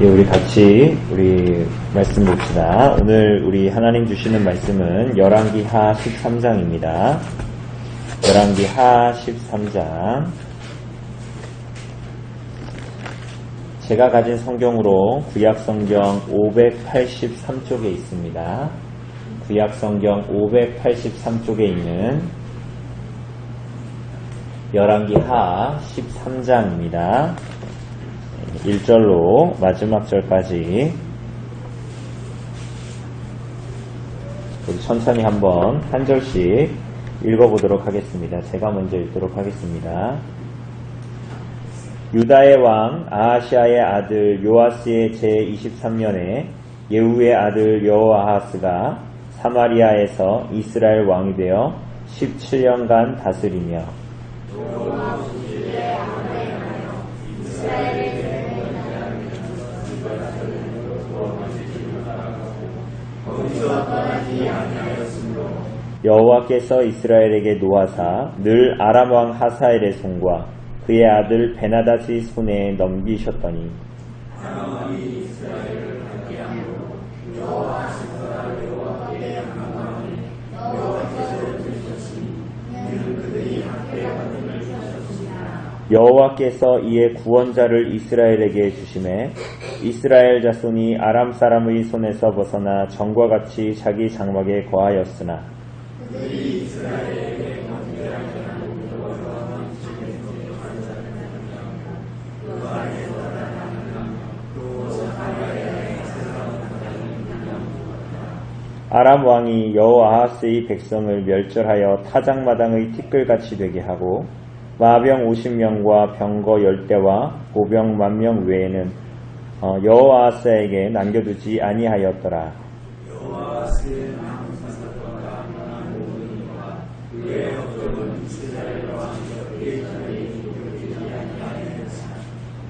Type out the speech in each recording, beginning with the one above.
예, 우리 같이 말씀 봅시다. 오늘 우리 하나님 주시는 말씀은 열왕기하 13장입니다. 열왕기하 13장. 제가 가진 성경으로 구약성경 583쪽에 있습니다. 구약성경 583쪽에 있는 열왕기하 13장입니다. 1절로 마지막 절까지 우리 천천히 한번 한 절씩 읽어보도록 하겠습니다. 제가 먼저 읽도록 하겠습니다. 유다의 왕 아하시아의 아들 요아스의 제23년에 예후의 아들 여호아하스가 사마리아에서 이스라엘 왕이 되어 17년간 다스리며 여호와께서 이스라엘에게 노하사 늘 아람 왕 하사엘의 손과 그의 아들 베나닷의 손에 넘기셨더니 여호와께서 이에 구원자를 이스라엘에게 주심에 이스라엘 자손이 아람 사람의 손에서 벗어나 전과 같이 자기 장막에 거하였으나 아람 왕이 여호아하스의 백성을 멸절하여 타작마당의 티끌같이 되게 하고 마병 50명과 병거 10대와 보병 10,000명 외에는 여호아하스에게 남겨두지 아니하였더라.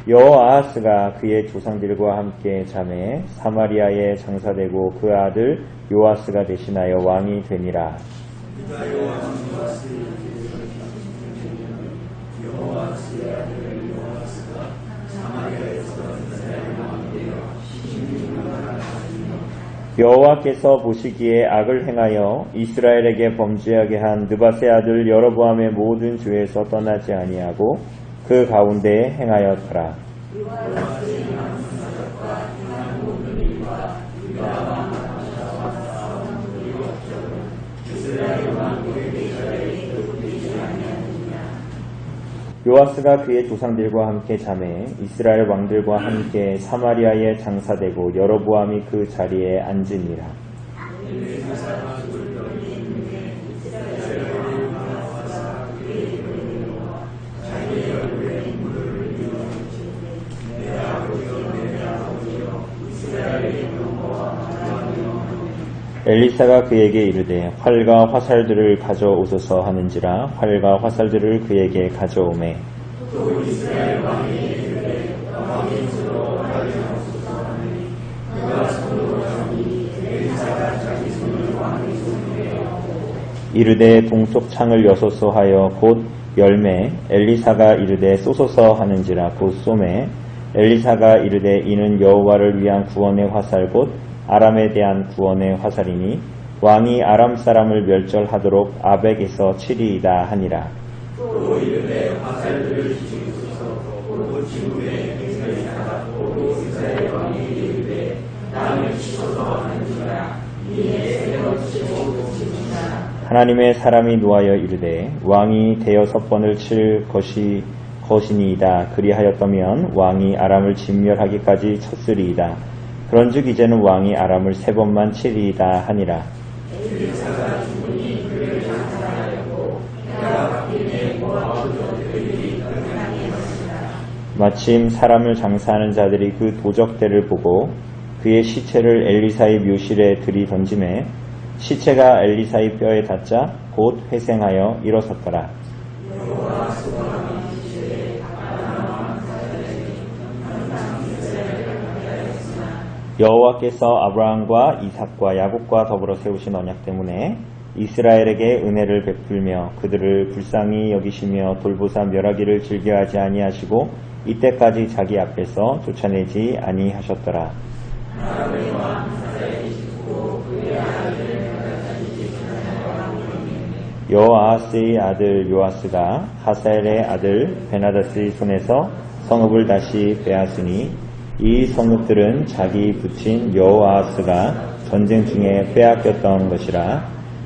여호아하스가 그의 조상들과 함께 잠에 사마리아에 장사되고 그 아들 요아스가 대신하여 왕이 되니라. 여호와께서 보시기에 악을 행하여 이스라엘에게 범죄하게 한 느밧의 아들 여로보암의 모든 죄에서 떠나지 아니하고 그 가운데에 행하였더라. 요아스가 그의 조상들과 함께 잠에 이스라엘 왕들과 함께 사마리아에 장사되고 여로보암이 그 자리에 앉으니라. 엘리사가 그에게 이르되 활과 화살들을 가져오소서 하는지라 활과 화살들을 그에게 가져오매 이르되 동쪽 창을 여소서 하여 곧 열매 엘리사가 이르되 쏘소서 하는지라 곧 쏘매 엘리사가 이르되 이는 여호와를 위한 구원의 화살 곧 아람에 대한 구원의 화살이니 왕이 아람 사람을 멸절하도록 아벡에서 치리이다 하니라. 또 이르되 화살들을 지우소서 곧 지우에 맹세하고 이스라엘 왕이 이르되 땅을 치소서 하는지라 이에 새로 치고 치니라. 하나님의 사람이 노하여 이르되 왕이 대여섯 번을 칠 것이니이다. 그리하였다면 왕이 아람을 진멸하기까지 쳤으리이다. 그런즉 이제는 왕이 아람을 3번만 치리이다 하니라. 엘리사가 죽으니 그를 장사하였고 그가 바뀌니 모압 도적들이 그를 당했으나 마침 사람을 장사하는 자들이 그 도적대를 보고 그의 시체를 엘리사의 묘실에 들이던지매 시체가 엘리사의 뼈에 닿자 곧 회생하여 일어섰더라. 여호와께서 아브라함과 이삭과 야곱과 더불어 세우신 언약 때문에 이스라엘에게 은혜를 베풀며 그들을 불쌍히 여기시며 돌보사 멸하기를 즐겨하지 아니하시고 이때까지 자기 앞에서 쫓아내지 아니하셨더라. 여호아하스의 아들 요아스가 하사엘의 아들 베나다스의 손에서 성읍을 다시 빼앗으니 이 성읍들은 자기 부친 여호아하스가 전쟁 중에 빼앗겼던 것이라.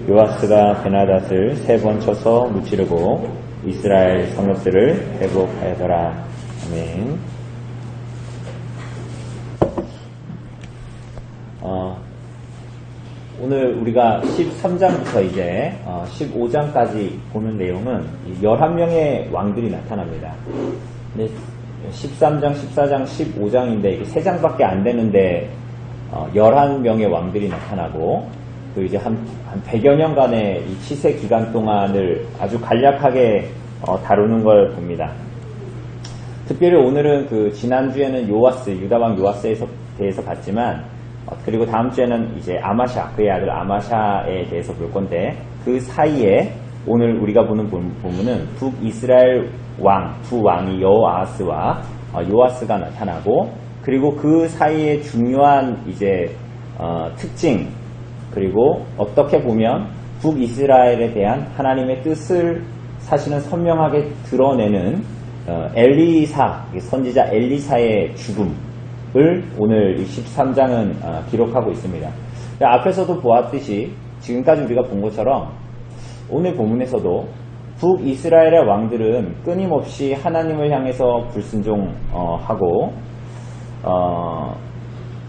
요아스가 베나닷을 3번 쳐서 무찌르고 이스라엘 성읍들을 회복하여더라. 아멘. 오늘 우리가 13장부터 이제 15장까지 보는 내용은 11명의 왕들이 나타납니다. 근데 13장, 14장, 15장인데 이게 3장밖에 안 되는데 11명의 왕들이 나타나고 또 이제 한 100여 년간의 이 치세 기간 동안을 아주 간략하게 다루는 걸 봅니다. 특별히 오늘은 그 지난주에는 요아스, 유다왕 요아스에 대해서 봤지만 그리고 다음 주에는 이제 아마샤, 그의 아들 아마샤에 대해서 볼 건데 그 사이에 오늘 우리가 보는 본문은 북이스라엘 왕, 두 왕이 여호아하스와 요아스가 나타나고 그리고 그 사이에 중요한 이제 특징 그리고 어떻게 보면 북이스라엘에 대한 하나님의 뜻을 사실은 선명하게 드러내는 엘리사, 선지자 엘리사의 죽음을 오늘 이 13장은 기록하고 있습니다. 앞에서도 보았듯이 지금까지 우리가 본 것처럼 오늘 본문에서도 북이스라엘의 왕들은 끊임없이 하나님을 향해서 불순종하고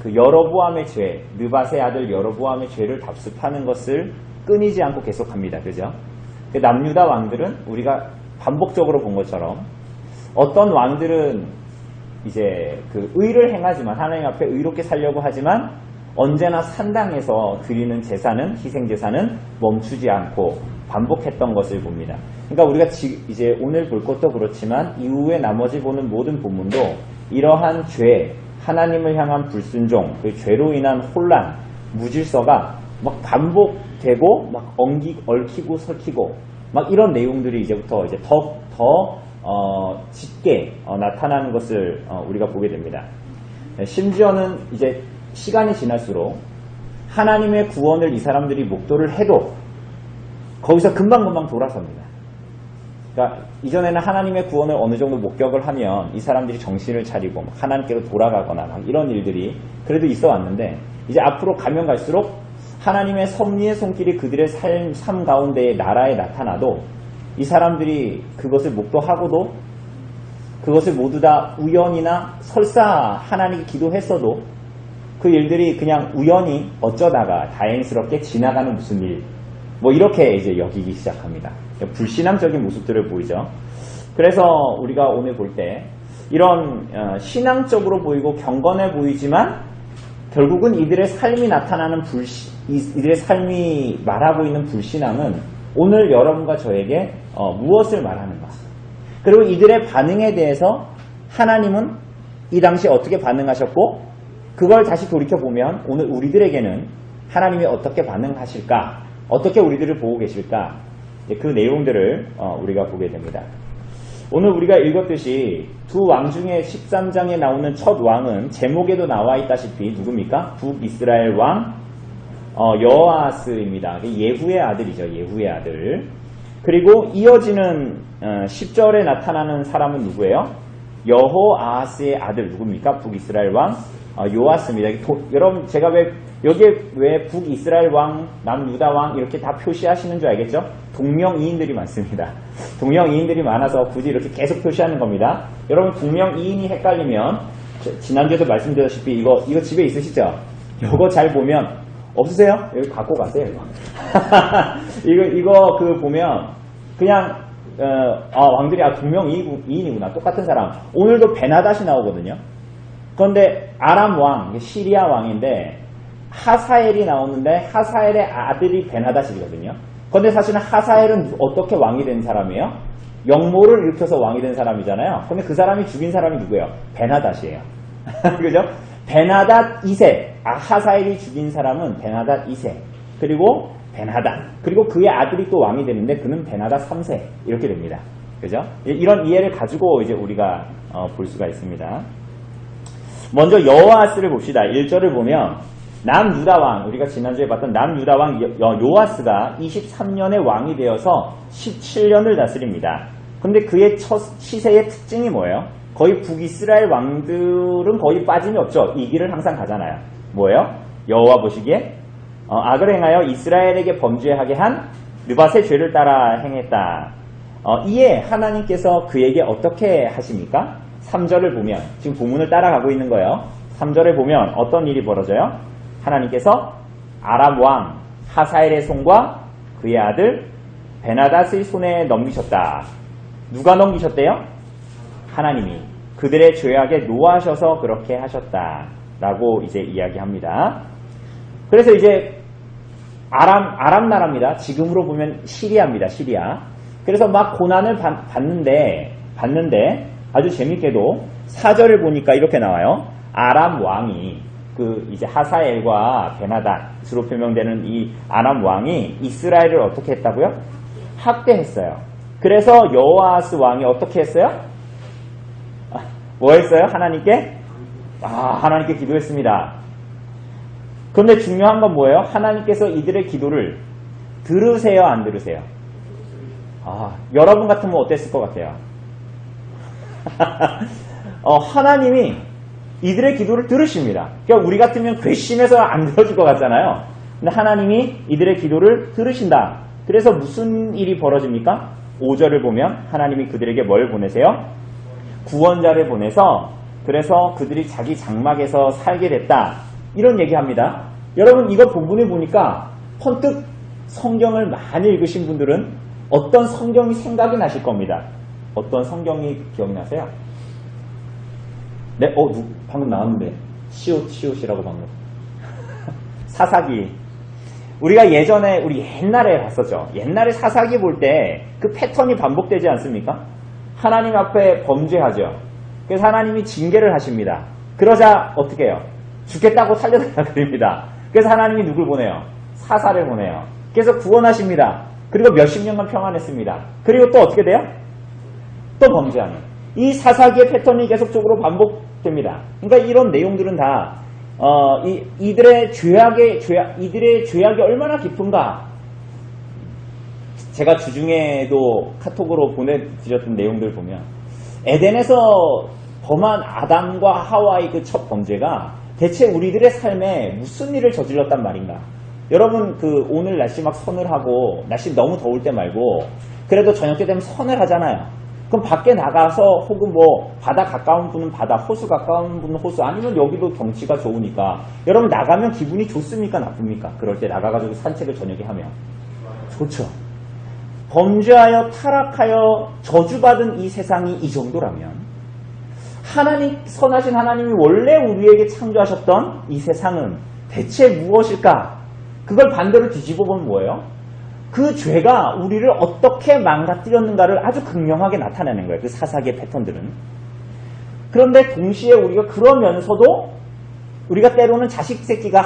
그 여로보암의 죄, 느밧의 아들 여로보암의 죄를 답습하는 것을 끊이지 않고 계속합니다. 그죠? 남유다 왕들은 우리가 반복적으로 본 것처럼 어떤 왕들은 이제 그 의를 행하지만 하나님 앞에 의롭게 살려고 하지만 언제나 산당에서 드리는 제사는 희생 제사는 멈추지 않고 반복했던 것을 봅니다. 그러니까 우리가 이제 오늘 볼 것도 그렇지만 이후에 나머지 보는 모든 본문도 이러한 죄, 하나님을 향한 불순종, 그 죄로 인한 혼란, 무질서가 막 반복되고 막 얽히고 설키고 막 이런 내용들이 이제부터 이제 더 짙게 나타나는 것을 우리가 보게 됩니다. 심지어는 이제 시간이 지날수록 하나님의 구원을 이 사람들이 목도를 해도 거기서 금방금방 돌아섭니다. 그러니까 이전에는 하나님의 구원을 어느 정도 목격을 하면 이 사람들이 정신을 차리고 막 하나님께로 돌아가거나 막 이런 일들이 그래도 있어 왔는데 이제 앞으로 가면 갈수록 하나님의 섭리의 손길이 그들의 삶 가운데의 나라에 나타나도 이 사람들이 그것을 목도하고도 그것을 모두 다 우연이나 설사 하나님께 기도했어도 그 일들이 그냥 우연히 어쩌다가 다행스럽게 지나가는 무슨 일 뭐 이렇게 이제 여기기 시작합니다. 불신앙적인 모습들을 보이죠. 그래서 우리가 오늘 볼 때 이런 신앙적으로 보이고 경건해 보이지만 결국은 이들의 삶이 나타나는 이들의 삶이 말하고 있는 불신앙은 오늘 여러분과 저에게 무엇을 말하는가? 그리고 이들의 반응에 대해서 하나님은 이 당시 어떻게 반응하셨고 그걸 다시 돌이켜보면 오늘 우리들에게는 하나님이 어떻게 반응하실까? 어떻게 우리들을 보고 계실까? 그 내용들을 우리가 보게 됩니다. 오늘 우리가 읽었듯이 두 왕 중에 13장에 나오는 첫 왕은 제목에도 나와 있다시피 누굽니까? 북이스라엘 왕 여호아하스입니다. 예후의 아들이죠. 예후의 아들. 그리고 이어지는 10절에 나타나는 사람은 누구예요? 여호아하스의 아들 누굽니까? 북이스라엘 왕 요아스입니다. 여러분 제가 여기에 왜 북이스라엘 왕, 남유다 왕 이렇게 다 표시하시는 줄 알겠죠? 동명이인들이 많습니다. 동명이인들이 많아서 굳이 이렇게 계속 표시하는 겁니다. 여러분 동명이인이 헷갈리면 지난주에도 말씀드렸다시피 이거 집에 있으시죠? 이거 잘 보면 없으세요? 여기 갖고 가세요. 이거 보면 그냥 왕들이 동명이인이구나. 똑같은 사람. 오늘도 베나닷이 나오거든요. 그런데 아람 왕, 시리아 왕인데 하사엘이 나오는데 하사엘의 아들이 베나닷이거든요. 그런데 사실은 하사엘은 어떻게 왕이 된 사람이에요? 역모를 일으켜서 왕이 된 사람이잖아요. 그런데 그 사람이 죽인 사람이 누구예요? 베나닷이에요. 그죠? 베나닷 2세. 하사엘이 죽인 사람은 베나닷 2세. 그리고 베나닷. 그리고 그의 아들이 또 왕이 되는데 그는 베나닷 3세. 이렇게 됩니다. 그죠? 이런 이해를 가지고 이제 우리가 볼 수가 있습니다. 먼저 여호아스를 봅시다. 1절을 보면 남유다 왕, 우리가 지난주에 봤던 남유다 왕 요아스가 23년의 왕이 되어서 17년을 다스립니다. 근데 그의 첫 시세의 특징이 뭐예요? 거의 북이스라엘 왕들은 거의 빠짐이 없죠. 이 길을 항상 가잖아요. 뭐예요? 여호와 보시기에 악을 행하여 이스라엘에게 범죄하게 한 느밧의 죄를 따라 행했다. 이에 하나님께서 그에게 어떻게 하십니까? 3절을 보면 지금 본문을 따라가고 있는 거예요. 3절에 보면 어떤 일이 벌어져요? 하나님께서 아람 왕 하사엘의 손과 그의 아들 베나닷의 손에 넘기셨다. 누가 넘기셨대요? 하나님이 그들의 죄악에 노하셔서 그렇게 하셨다 라고 이제 이야기합니다. 그래서 이제 아람 나라입니다. 지금으로 보면 시리아입니다. 시리아. 그래서 막 고난을 받는데 아주 재밌게도 4절을 보니까 이렇게 나와요. 아람 왕이 그 이제 하사엘과 베나닷으로 표명되는 이 아람 왕이 이스라엘을 어떻게 했다고요? 학대했어요. 그래서 여호아스 왕이 어떻게 했어요? 뭐 했어요? 하나님께? 하나님께 기도했습니다. 그런데 중요한 건 뭐예요? 하나님께서 이들의 기도를 들으세요, 안 들으세요? 여러분 같으면 어땠을 것 같아요? 하나님이 이들의 기도를 들으십니다. 그러니까 우리 같으면 괘씸해서 안 들어줄 것 같잖아요. 근데 하나님이 이들의 기도를 들으신다. 그래서 무슨 일이 벌어집니까? 5절을 보면 하나님이 그들에게 뭘 보내세요? 구원자를 보내서 그래서 그들이 자기 장막에서 살게 됐다. 이런 얘기합니다. 여러분 이거 본문에 보니까 번뜩 성경을 많이 읽으신 분들은 어떤 성경이 생각이 나실 겁니다. 어떤 성경이 기억나세요? 네? 방금 나왔는데 시옷이라고 방금 사사기. 우리가 예전에 우리 옛날에 봤었죠. 옛날에 사사기 볼 때 그 패턴이 반복되지 않습니까? 하나님 앞에 범죄하죠. 그래서 하나님이 징계를 하십니다. 그러자 어떻게 해요? 죽겠다고 살려달라 그럽니다. 그래서 하나님이 누굴 보내요? 사사를 보내요. 그래서 구원하십니다. 그리고 몇십 년간 평안했습니다. 그리고 또 어떻게 돼요? 또 범죄하는. 이 사사기의 패턴이 계속적으로 반복됩니다. 그러니까 이런 내용들은 다 이들의 죄악이 얼마나 깊은가. 제가 주중에도 카톡으로 보내드렸던 내용들 보면 에덴에서 범한 아담과 하와의 그 첫 범죄가 대체 우리들의 삶에 무슨 일을 저질렀단 말인가. 여러분 오늘 날씨 막 서늘하고 날씨 너무 더울 때 말고 그래도 저녁 때 되면 서늘하잖아요. 그럼 밖에 나가서 혹은 뭐 바다 가까운 분은 바다, 호수 가까운 분은 호수, 아니면 여기도 경치가 좋으니까 여러분 나가면 기분이 좋습니까 나쁩니까? 그럴 때 나가가지고 산책을 저녁에 하면 좋죠. 범죄하여 타락하여 저주받은 이 세상이 이 정도라면 선하신 하나님이 원래 우리에게 창조하셨던 이 세상은 대체 무엇일까? 그걸 반대로 뒤집어 보면 뭐예요? 그 죄가 우리를 어떻게 망가뜨렸는가를 아주 극명하게 나타내는 거예요. 그 사사기의 패턴들은. 그런데 동시에 우리가 그러면서도 우리가 때로는 자식 새끼가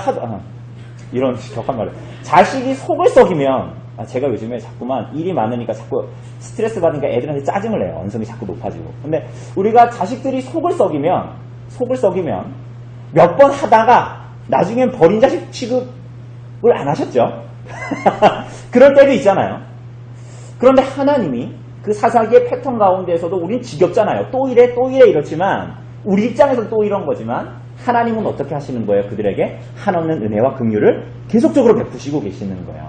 이런 격한 말을 자식이 속을 썩이면 제가 요즘에 자꾸만 일이 많으니까 자꾸 스트레스 받으니까 애들한테 짜증을 내요. 언성이 자꾸 높아지고. 근데 우리가 자식들이 속을 썩이면 몇 번 하다가 나중엔 버린 자식 취급을 안 하셨죠? 그럴 때도 있잖아요. 그런데 하나님이 그 사사기의 패턴 가운데에서도 우린 지겹잖아요. 또 이래 이렇지만 우리 입장에서 또 이런 거지만 하나님은 어떻게 하시는 거예요? 그들에게 한없는 은혜와 긍휼을 계속적으로 베푸시고 계시는 거예요.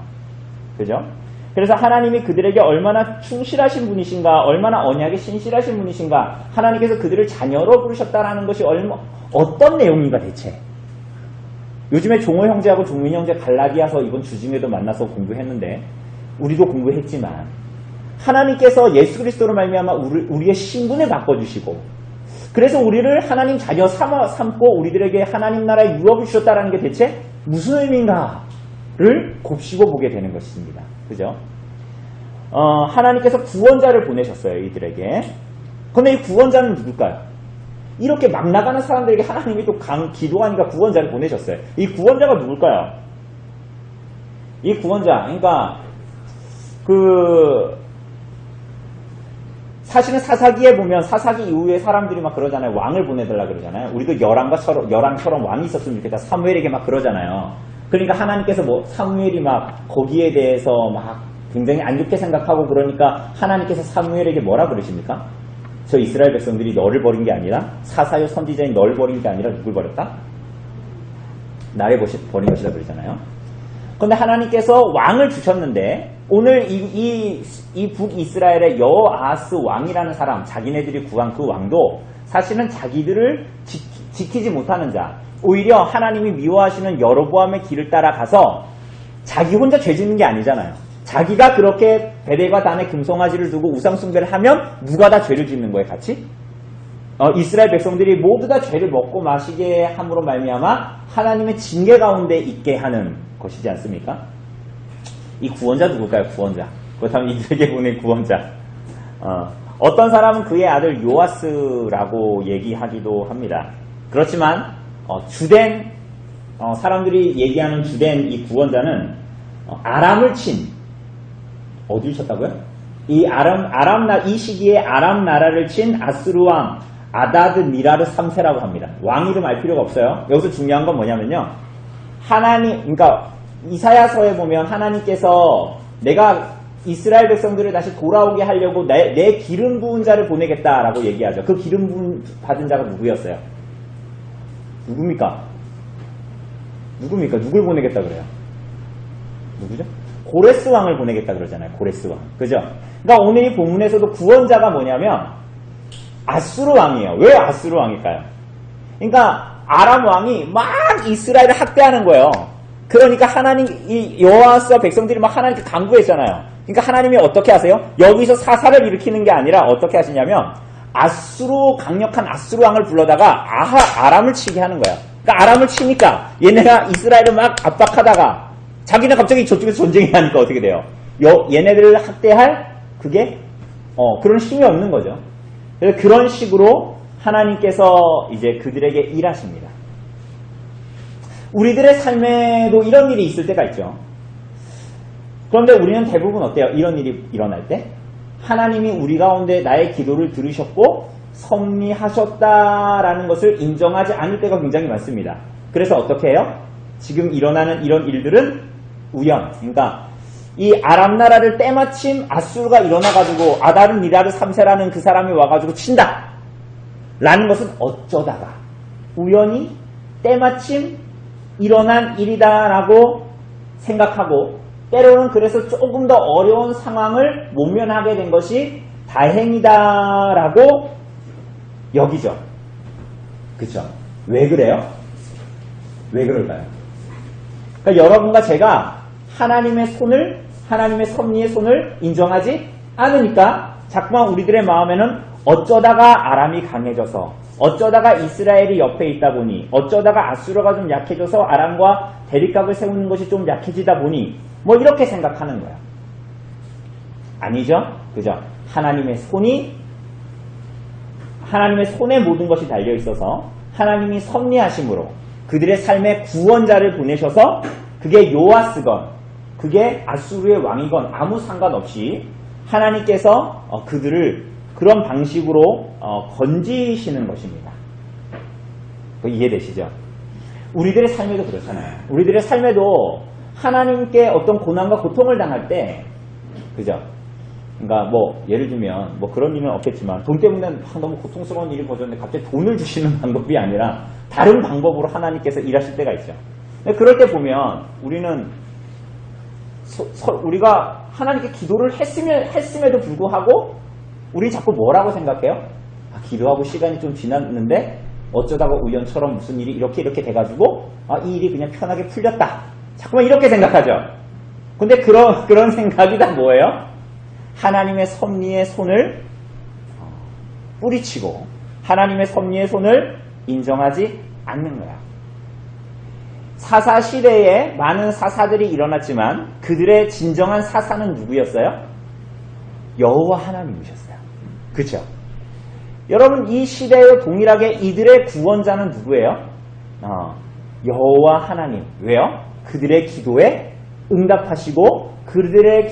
그죠? 그래서 하나님이 그들에게 얼마나 충실하신 분이신가, 얼마나 언약에 신실하신 분이신가, 하나님께서 그들을 자녀로 부르셨다라는 것이 어떤 내용인가 대체. 요즘에 종호 형제하고 종민 형제 갈라디아서 이번 주중에도 만나서 공부했는데 우리도 공부했지만 하나님께서 예수 그리스도로 말미암아 우리의 신분을 바꿔주시고 그래서 우리를 하나님 자녀 삼고 우리들에게 하나님 나라의 유업을 주셨다는 게 대체 무슨 의미인가를 곱씹어 보게 되는 것입니다. 그죠? 하나님께서 구원자를 보내셨어요. 이들에게. 그런데 이 구원자는 누굴까요? 이렇게 막 나가는 사람들에게 하나님이 또 기도하니까 구원자를 보내셨어요. 이 구원자가 누굴까요? 이 구원자, 그러니까 사실은 사사기에 보면 사사기 이후에 사람들이 막 그러잖아요. 왕을 보내달라 그러잖아요. 우리도 열왕처럼 왕이 있었으면 좋겠다. 사무엘에게 막 그러잖아요. 그러니까 하나님께서 뭐 사무엘이 막 거기에 대해서 막 굉장히 안 좋게 생각하고 그러니까 하나님께서 사무엘에게 뭐라 그러십니까? 저 이스라엘 백성들이 너를 버린 게 아니라 사사요 선지자인 너를 버린 게 아니라 누굴 버렸다? 나를 버린 것이다 그러잖아요. 그런데 하나님께서 왕을 주셨는데 오늘 이 북이스라엘의 여호아하스 왕이라는 사람, 자기네들이 구한 그 왕도 사실은 자기들을 지키지 못하는 자, 오히려 하나님이 미워하시는 여로보암의 길을 따라가서 자기 혼자 죄 짓는 게 아니잖아요. 자기가 그렇게 베델과 단에 금송아지를 두고 우상숭배를 하면 누가 다 죄를 짓는 거예요, 같이? 이스라엘 백성들이 모두 다 죄를 먹고 마시게 함으로 말미암아 하나님의 징계 가운데 있게 하는 것이지 않습니까? 이 구원자 누굴까요? 구원자. 그렇다면 이들에게 보낸 구원자. 어떤 사람은 그의 아들 요아스라고 얘기하기도 합니다. 그렇지만 주된 사람들이 얘기하는 주된 이 구원자는 아람을 친 어디를 쳤다고요? 이 시기에 아람 나라를 친 아스루 왕 아다드 니라르 3세라고 합니다. 왕 이름 알 필요가 없어요. 여기서 중요한 건 뭐냐면요. 그러니까 이사야서에 보면 하나님께서 내가 이스라엘 백성들을 다시 돌아오게 하려고 내 기름 부은 자를 보내겠다라고 얘기하죠. 그 기름 부은 받은 자가 누구였어요? 누굽니까? 누굴 보내겠다 그래요? 누구죠? 고레스 왕을 보내겠다 그러잖아요. 고레스 왕. 그죠? 그러니까 오늘 이 본문에서도 구원자가 뭐냐면 아수르 왕이에요. 왜 아수르 왕일까요? 그러니까 아람 왕이 막 이스라엘을 학대하는 거예요. 그러니까 이 여호와스와 백성들이 막 하나님께 간구했잖아요. 그러니까 하나님이 어떻게 하세요? 여기서 사사를 일으키는 게 아니라 어떻게 하시냐면 강력한 아수르 왕을 불러다가 아람을 치게 하는 거야. 그러니까 아람을 치니까 얘네가 이스라엘을 막 압박하다가 자기는 갑자기 저쪽에서 전쟁이 하니까 어떻게 돼요? 얘네들을 학대할 그게 그런 힘이 없는 거죠. 그래서 그런 식으로 하나님께서 이제 그들에게 일하십니다. 우리들의 삶에도 이런 일이 있을 때가 있죠. 그런데 우리는 대부분 어때요? 이런 일이 일어날 때 하나님이 우리 가운데 나의 기도를 들으셨고 섭리하셨다라는 것을 인정하지 않을 때가 굉장히 많습니다. 그래서 어떻게 해요? 지금 일어나는 이런 일들은 우연. 그러니까 이 아람 나라를 때마침 아수르가 일어나가지고 아다르 니라르 3세라는 그 사람이 와가지고 친다. 라는 것은 어쩌다가 우연히 때마침 일어난 일이다라고 생각하고 때로는 그래서 조금 더 어려운 상황을 모면하게 된 것이 다행이다라고 여기죠. 그쵸? 왜 그래요? 왜 그럴까요? 그러니까 여러분과 제가 하나님의 섭리의 손을 인정하지 않으니까 자꾸만 우리들의 마음에는 어쩌다가 아람이 강해져서 어쩌다가 이스라엘이 옆에 있다 보니 어쩌다가 아수르가 좀 약해져서 아람과 대립각을 세우는 것이 좀 약해지다 보니 뭐 이렇게 생각하는 거야. 아니죠? 그죠? 하나님의 손에 모든 것이 달려 있어서 하나님이 섭리하심으로 그들의 삶에 구원자를 보내셔서 그게 요아스건 그게 아수르의 왕이건 아무 상관없이 하나님께서 그들을 그런 방식으로 건지시는 것입니다. 이해되시죠? 우리들의 삶에도 그렇잖아요. 우리들의 삶에도 하나님께 어떤 고난과 고통을 당할 때, 그죠? 그러니까 뭐 예를 들면 뭐 그런 일은 없겠지만 돈 때문에 너무 고통스러운 일이 벌어졌는데 갑자기 돈을 주시는 방법이 아니라 다른 방법으로 하나님께서 일하실 때가 있죠. 그럴 때 보면 우리는 우리가 하나님께 기도를 했음에도 불구하고 우리 자꾸 뭐라고 생각해요? 기도하고 시간이 좀 지났는데 어쩌다가 우연처럼 무슨 일이 이렇게 돼가지고 이 일이 그냥 편하게 풀렸다. 자꾸만 이렇게 생각하죠. 근데 그런 생각이 다 뭐예요? 하나님의 섭리의 손을 뿌리치고 하나님의 섭리의 손을 인정하지 않는 거야. 사사 시대에 많은 사사들이 일어났지만 그들의 진정한 사사는 누구였어요? 여호와 하나님이셨어요. 그렇죠? 여러분 이 시대에 동일하게 이들의 구원자는 누구예요? 여호와 하나님. 왜요? 그들의 기도에 응답하시고 그들의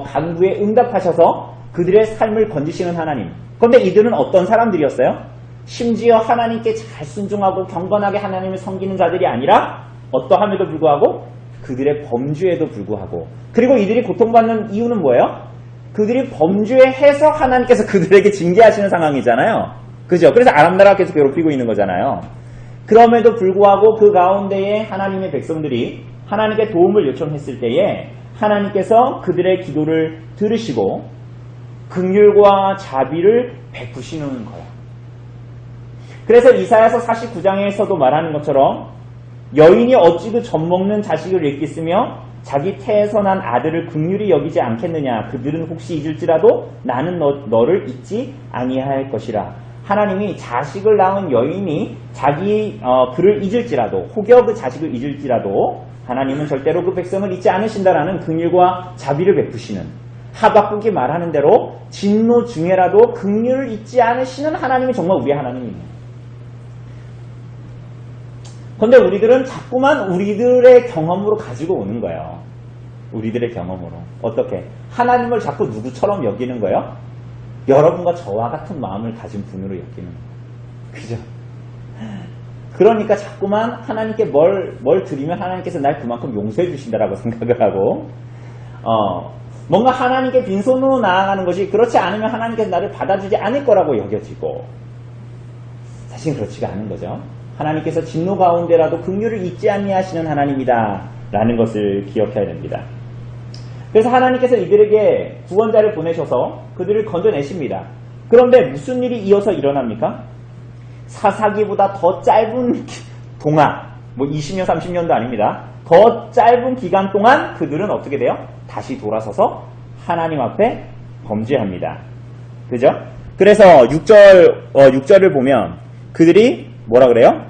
간구에 응답하셔서 그들의 삶을 건지시는 하나님. 그런데 이들은 어떤 사람들이었어요? 심지어 하나님께 잘 순종하고 경건하게 하나님을 섬기는 자들이 아니라 어떠함에도 불구하고 그들의 범죄에도 불구하고, 그리고 이들이 고통받는 이유는 뭐예요? 그들이 범죄해서 하나님께서 그들에게 징계하시는 상황이잖아요. 그죠? 그래서 아람 나라가 계속 괴롭히고 있는 거잖아요. 그럼에도 불구하고 그 가운데에 하나님의 백성들이 하나님께 도움을 요청했을 때에 하나님께서 그들의 기도를 들으시고 긍휼과 자비를 베푸시는 거예요. 그래서 이사야서 49장에서도 말하는 것처럼 여인이 어찌 그 젖먹는 자식을 잃겠으며 자기 태에서 난 아들을 긍휼히 여기지 않겠느냐. 그들은 혹시 잊을지라도 나는 너를 잊지 아니할 것이라. 하나님이 자식을 낳은 여인이 그를 잊을지라도, 혹여 그 자식을 잊을지라도 하나님은 절대로 그 백성을 잊지 않으신다라는 긍휼과 자비를 베푸시는, 하박국이 말하는 대로 진노 중에라도 긍휼을 잊지 않으시는 하나님이 정말 우리의 하나님입니다. 그런데 우리들은 자꾸만 우리들의 경험으로 가지고 오는 거예요. 우리들의 경험으로. 어떻게? 하나님을 자꾸 누구처럼 여기는 거예요? 여러분과 저와 같은 마음을 가진 분으로 여기는 거예요. 그죠? 그러니까 자꾸만 하나님께 뭘 드리면 하나님께서 날 그만큼 용서해 주신다라고 생각을 하고, 뭔가 하나님께 빈손으로 나아가는 것이 그렇지 않으면 하나님께서 나를 받아주지 않을 거라고 여겨지고, 사실 그렇지가 않은 거죠. 하나님께서 진노 가운데라도 긍휼을 잊지 아니하시는 하나님이다 라는 것을 기억해야 됩니다. 그래서 하나님께서 이들에게 구원자를 보내셔서 그들을 건져내십니다. 그런데 무슨 일이 이어서 일어납니까? 사사기보다 더 짧은 동안, 20년 30년도 아닙니다. 더 짧은 기간 동안 그들은 어떻게 돼요? 다시 돌아서서 하나님 앞에 범죄합니다. 그죠? 그래서 6절을 보면 그들이 뭐라 그래요?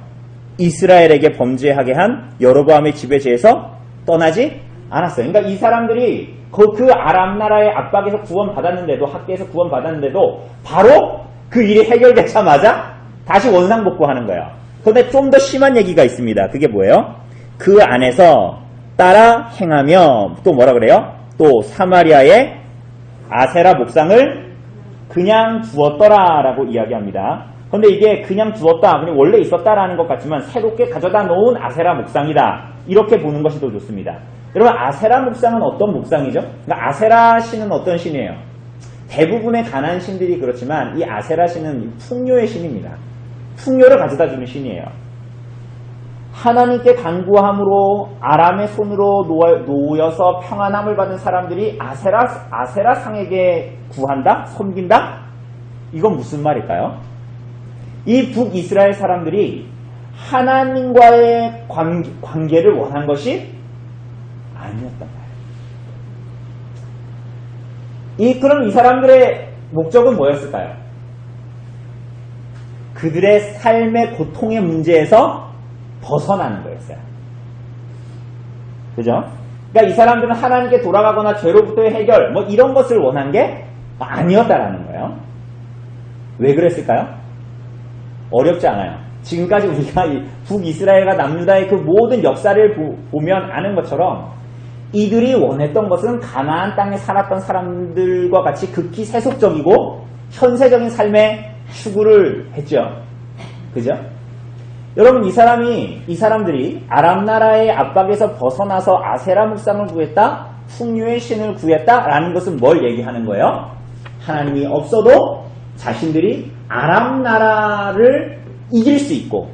이스라엘에게 범죄하게 한 여로보암의 지배지에서 떠나지 않았어요. 그러니까 이 사람들이 그 아람 나라의 압박에서 구원받았는데도, 학계에서 구원받았는데도 바로 그 일이 해결되자마자 다시 원상복구하는 거예요. 그런데 좀 더 심한 얘기가 있습니다. 그게 뭐예요? 그 안에서 따라 행하며 또 뭐라 그래요? 또 사마리아의 아세라 목상을 그냥 두었더라라고 이야기합니다. 그런데 이게 그냥 두었다, 그냥 원래 있었다라는 것 같지만 새롭게 가져다 놓은 아세라 목상이다. 이렇게 보는 것이 더 좋습니다. 여러분, 아세라 목상은 어떤 목상이죠? 그러니까 아세라 신은 어떤 신이에요? 대부분의 가나안 신들이 그렇지만 이 아세라 신은 풍요의 신입니다. 풍요를 가져다 주는 신이에요. 하나님께 간구함으로 아람의 손으로 놓여서 평안함을 받은 사람들이 아세라 상에게 구한다? 섬긴다? 이건 무슨 말일까요? 이 북이스라엘 사람들이 하나님과의 관계를 원한 것이 아니었단 말이에요. 그럼 이 사람들의 목적은 뭐였을까요? 그들의 삶의 고통의 문제에서 벗어나는 거였어요. 그죠? 그러니까 이 사람들은 하나님께 돌아가거나 죄로부터의 해결, 이런 것을 원한 게 아니었다라는 거예요. 왜 그랬을까요? 어렵지 않아요. 지금까지 우리가 북이스라엘과 남유다의 그 모든 역사를 보면 아는 것처럼 이들이 원했던 것은 가나안 땅에 살았던 사람들과 같이 극히 세속적이고 현세적인 삶의 추구를 했죠. 그죠? 여러분, 이 사람들이 아람 나라의 압박에서 벗어나서 아세라 목상을 구했다, 풍요의 신을 구했다라는 것은 뭘 얘기하는 거예요? 하나님이 없어도 자신들이 아람 나라를 이길 수 있고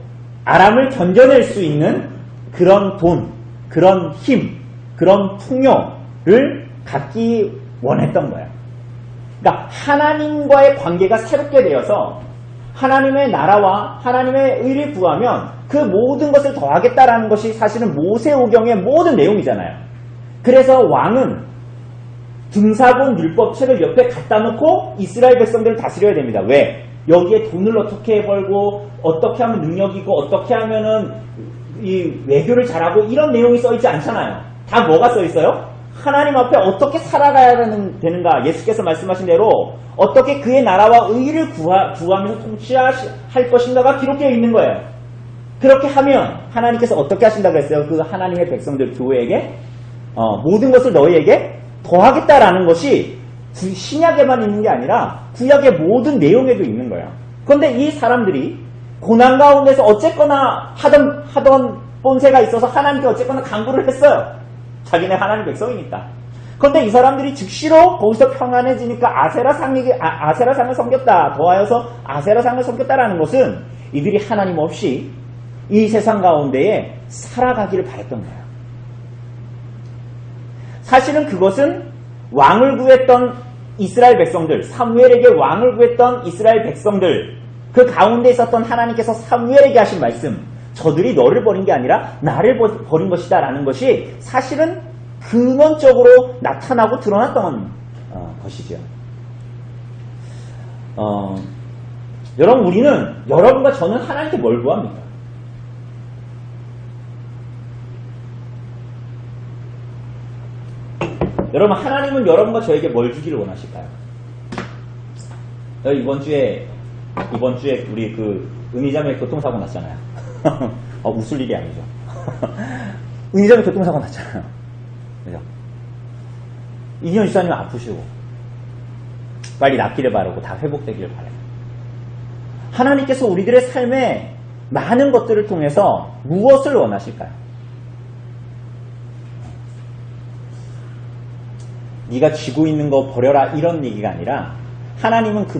아람을 견뎌낼 수 있는 그런 돈, 그런 힘, 그런 풍요를 갖기 원했던 거예요. 그러니까 하나님과의 관계가 새롭게 되어서 하나님의 나라와 하나님의 의를 구하면 그 모든 것을 더하겠다라는 것이 사실은 모세오경의 모든 내용이잖아요. 그래서 왕은 등사본 율법책을 옆에 갖다 놓고 이스라엘 백성들을 다스려야 됩니다. 왜? 여기에 돈을 어떻게 벌고 어떻게 하면 능력이 있고 어떻게 하면은 이 외교를 잘하고 이런 내용이 써있지 않잖아요. 다 뭐가 써있어요? 하나님 앞에 어떻게 살아가야 되는가, 예수께서 말씀하신 대로 어떻게 그의 나라와 의를 구하면서 통치할 것인가가 기록되어 있는 거예요. 그렇게 하면 하나님께서 어떻게 하신다고 했어요? 그 하나님의 백성들 교회에게 모든 것을 너희에게 더하겠다라는 것이 신약에만 있는 게 아니라 구약의 모든 내용에도 있는 거예요. 그런데 이 사람들이 고난 가운데서 어쨌거나 하던 본세가 있어서 하나님께 어쨌거나 간구를 했어요. 자기네 하나님 백성이니까. 그런데 이 사람들이 즉시로 거기서 평안해지니까 아세라상을 섬겼다. 더하여서 아세라상을 섬겼다라는 것은 이들이 하나님 없이 이 세상 가운데에 살아가기를 바랬던 거예요. 사실은 그것은 왕을 구했던 이스라엘 백성들, 사무엘에게 왕을 구했던 이스라엘 백성들, 그 가운데 있었던 하나님께서 사무엘에게 하신 말씀, 저들이 너를 버린 게 아니라 나를 버린 것이다 라는 것이 사실은 근원적으로 나타나고 드러났던 것이죠. 여러분, 우리는, 여러분과 저는 하나님께 뭘 구합니까? 여러분, 하나님은 여러분과 저에게 뭘 주기를 원하실까요? 이번 주에 우리 그 은희자매 교통사고 났잖아요. 웃을 일이 아니죠. 은희자매 교통사고 났잖아요. 그죠? 이기현 지사님 아프시고 빨리 낫기를 바라고 다 회복되기를 바라요. 하나님께서 우리들의 삶에 많은 것들을 통해서 무엇을 원하실까요? 네가 쥐고 있는 거 버려라 이런 얘기가 아니라 하나님은 그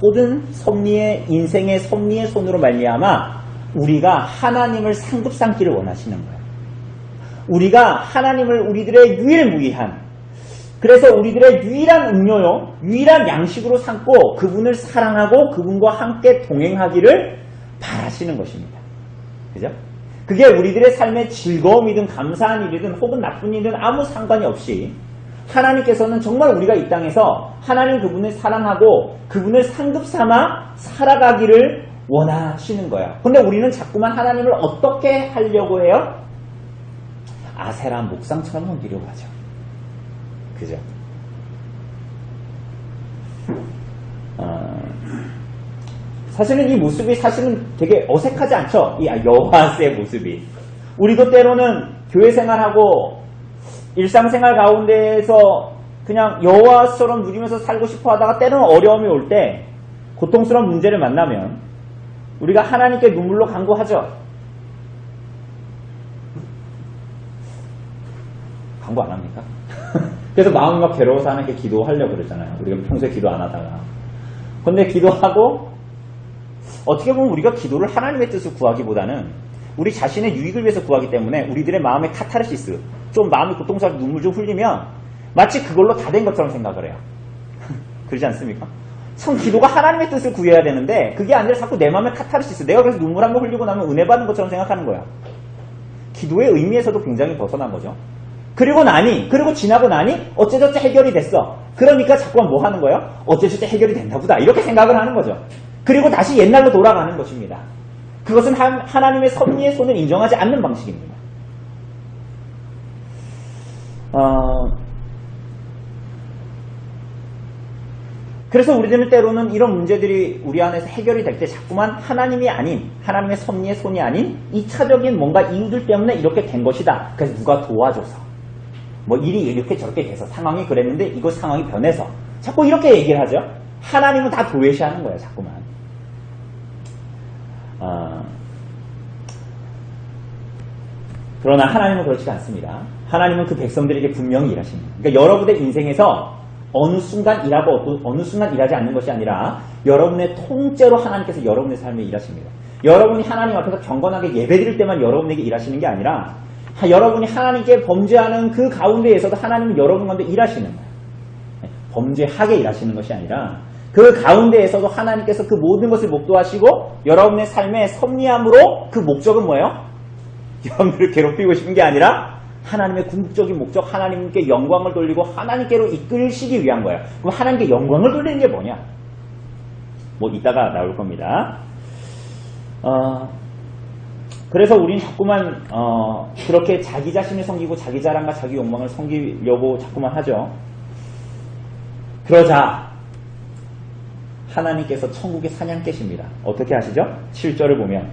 모든 섭리의 인생의 섭리의 손으로 말미암아 우리가 하나님을 상급 삼기를 원하시는 거예요. 우리가 하나님을 우리들의 유일무이한, 그래서 우리들의 유일한 음료요, 유일한 양식으로 삼고 그분을 사랑하고 그분과 함께 동행하기를 바라시는 것입니다. 그죠? 그게 우리들의 삶의 즐거움이든 감사한 일이든 혹은 나쁜 일이든 아무 상관이 없이 하나님께서는 정말 우리가 이 땅에서 하나님 그분을 사랑하고 그분을 상급 삼아 살아가기를 원하시는 거예요. 근데 우리는 자꾸만 하나님을 어떻게 하려고 해요? 아세라 목상처럼 섬기려고 하죠. 그죠? 사실은 이 모습이 사실은 되게 어색하지 않죠? 이 여호와스의 모습이. 우리도 때로는 교회 생활하고 일상생활 가운데에서 그냥 여호와처럼 누리면서 살고 싶어 하다가 때로는 어려움이 올 때, 고통스러운 문제를 만나면 우리가 하나님께 눈물로 간구하죠. 간구 안 합니까? 그래서 마음이 막 괴로워서 하나님께 기도하려고 그러잖아요. 우리가 평소에 기도 안 하다가. 근데 기도하고 어떻게 보면 우리가 기도를 하나님의 뜻을 구하기보다는 우리 자신의 유익을 위해서 구하기 때문에 우리들의 마음의 카타르시스, 좀 마음이 고통스럽고 눈물 좀 흘리면 마치 그걸로 다 된 것처럼 생각을 해요. 그러지 않습니까? 참 기도가 하나님의 뜻을 구해야 되는데 그게 아니라 자꾸 내 마음의 카타르시스, 내가 그래서 눈물 한 번 흘리고 나면 은혜 받는 것처럼 생각하는 거야. 기도의 의미에서도 굉장히 벗어난 거죠. 그리고 지나고 나니 어째저째 해결이 됐어. 그러니까 자꾸만 뭐 하는 거예요? 어째저째 해결이 됐나 보다. 이렇게 생각을 하는 거죠. 그리고 다시 옛날로 돌아가는 것입니다. 그것은 하나님의 섭리의 손을 인정하지 않는 방식입니다. 그래서 우리들은 때로는 이런 문제들이 우리 안에서 해결이 될 때 자꾸만 하나님이 아닌, 하나님의 섭리의 손이 아닌 2차적인 뭔가 이유들 때문에 이렇게 된 것이다. 그래서 누가 도와줘서 뭐 일이 이렇게 저렇게 돼서 상황이 그랬는데 이거 상황이 변해서 자꾸 이렇게 얘기를 하죠. 하나님은 다 도외시하는 거예요. 자꾸만. 그러나 하나님은 그렇지 않습니다. 하나님은 그 백성들에게 분명히 일하십니다. 그러니까 여러분의 인생에서 어느 순간 일하고 어느 순간 일하지 않는 것이 아니라 여러분의 통째로 하나님께서 여러분의 삶에 일하십니다. 여러분이 하나님 앞에서 경건하게 예배드릴 때만 여러분에게 일하시는 게 아니라 여러분이 하나님께 범죄하는 그 가운데에서도 하나님은 여러분 가운데 일하시는 거예요. 범죄하게 일하시는 것이 아니라 그 가운데에서도 하나님께서 그 모든 것을 목도하시고 여러분의 삶의 섭리함으로 그 목적은 뭐예요? 여러분들을 괴롭히고 싶은 게 아니라 하나님의 궁극적인 목적, 하나님께 영광을 돌리고 하나님께로 이끌시기 위한 거예요. 그럼 하나님께 영광을 돌리는 게 뭐냐? 뭐 이따가 나올 겁니다. 그래서 우린 자꾸만 그렇게 자기 자신을 섬기고 자기 자랑과 자기 욕망을 섬기려고 자꾸만 하죠. 그러자 하나님께서 천국의 사냥개십니다. 어떻게 하시죠? 7절을 보면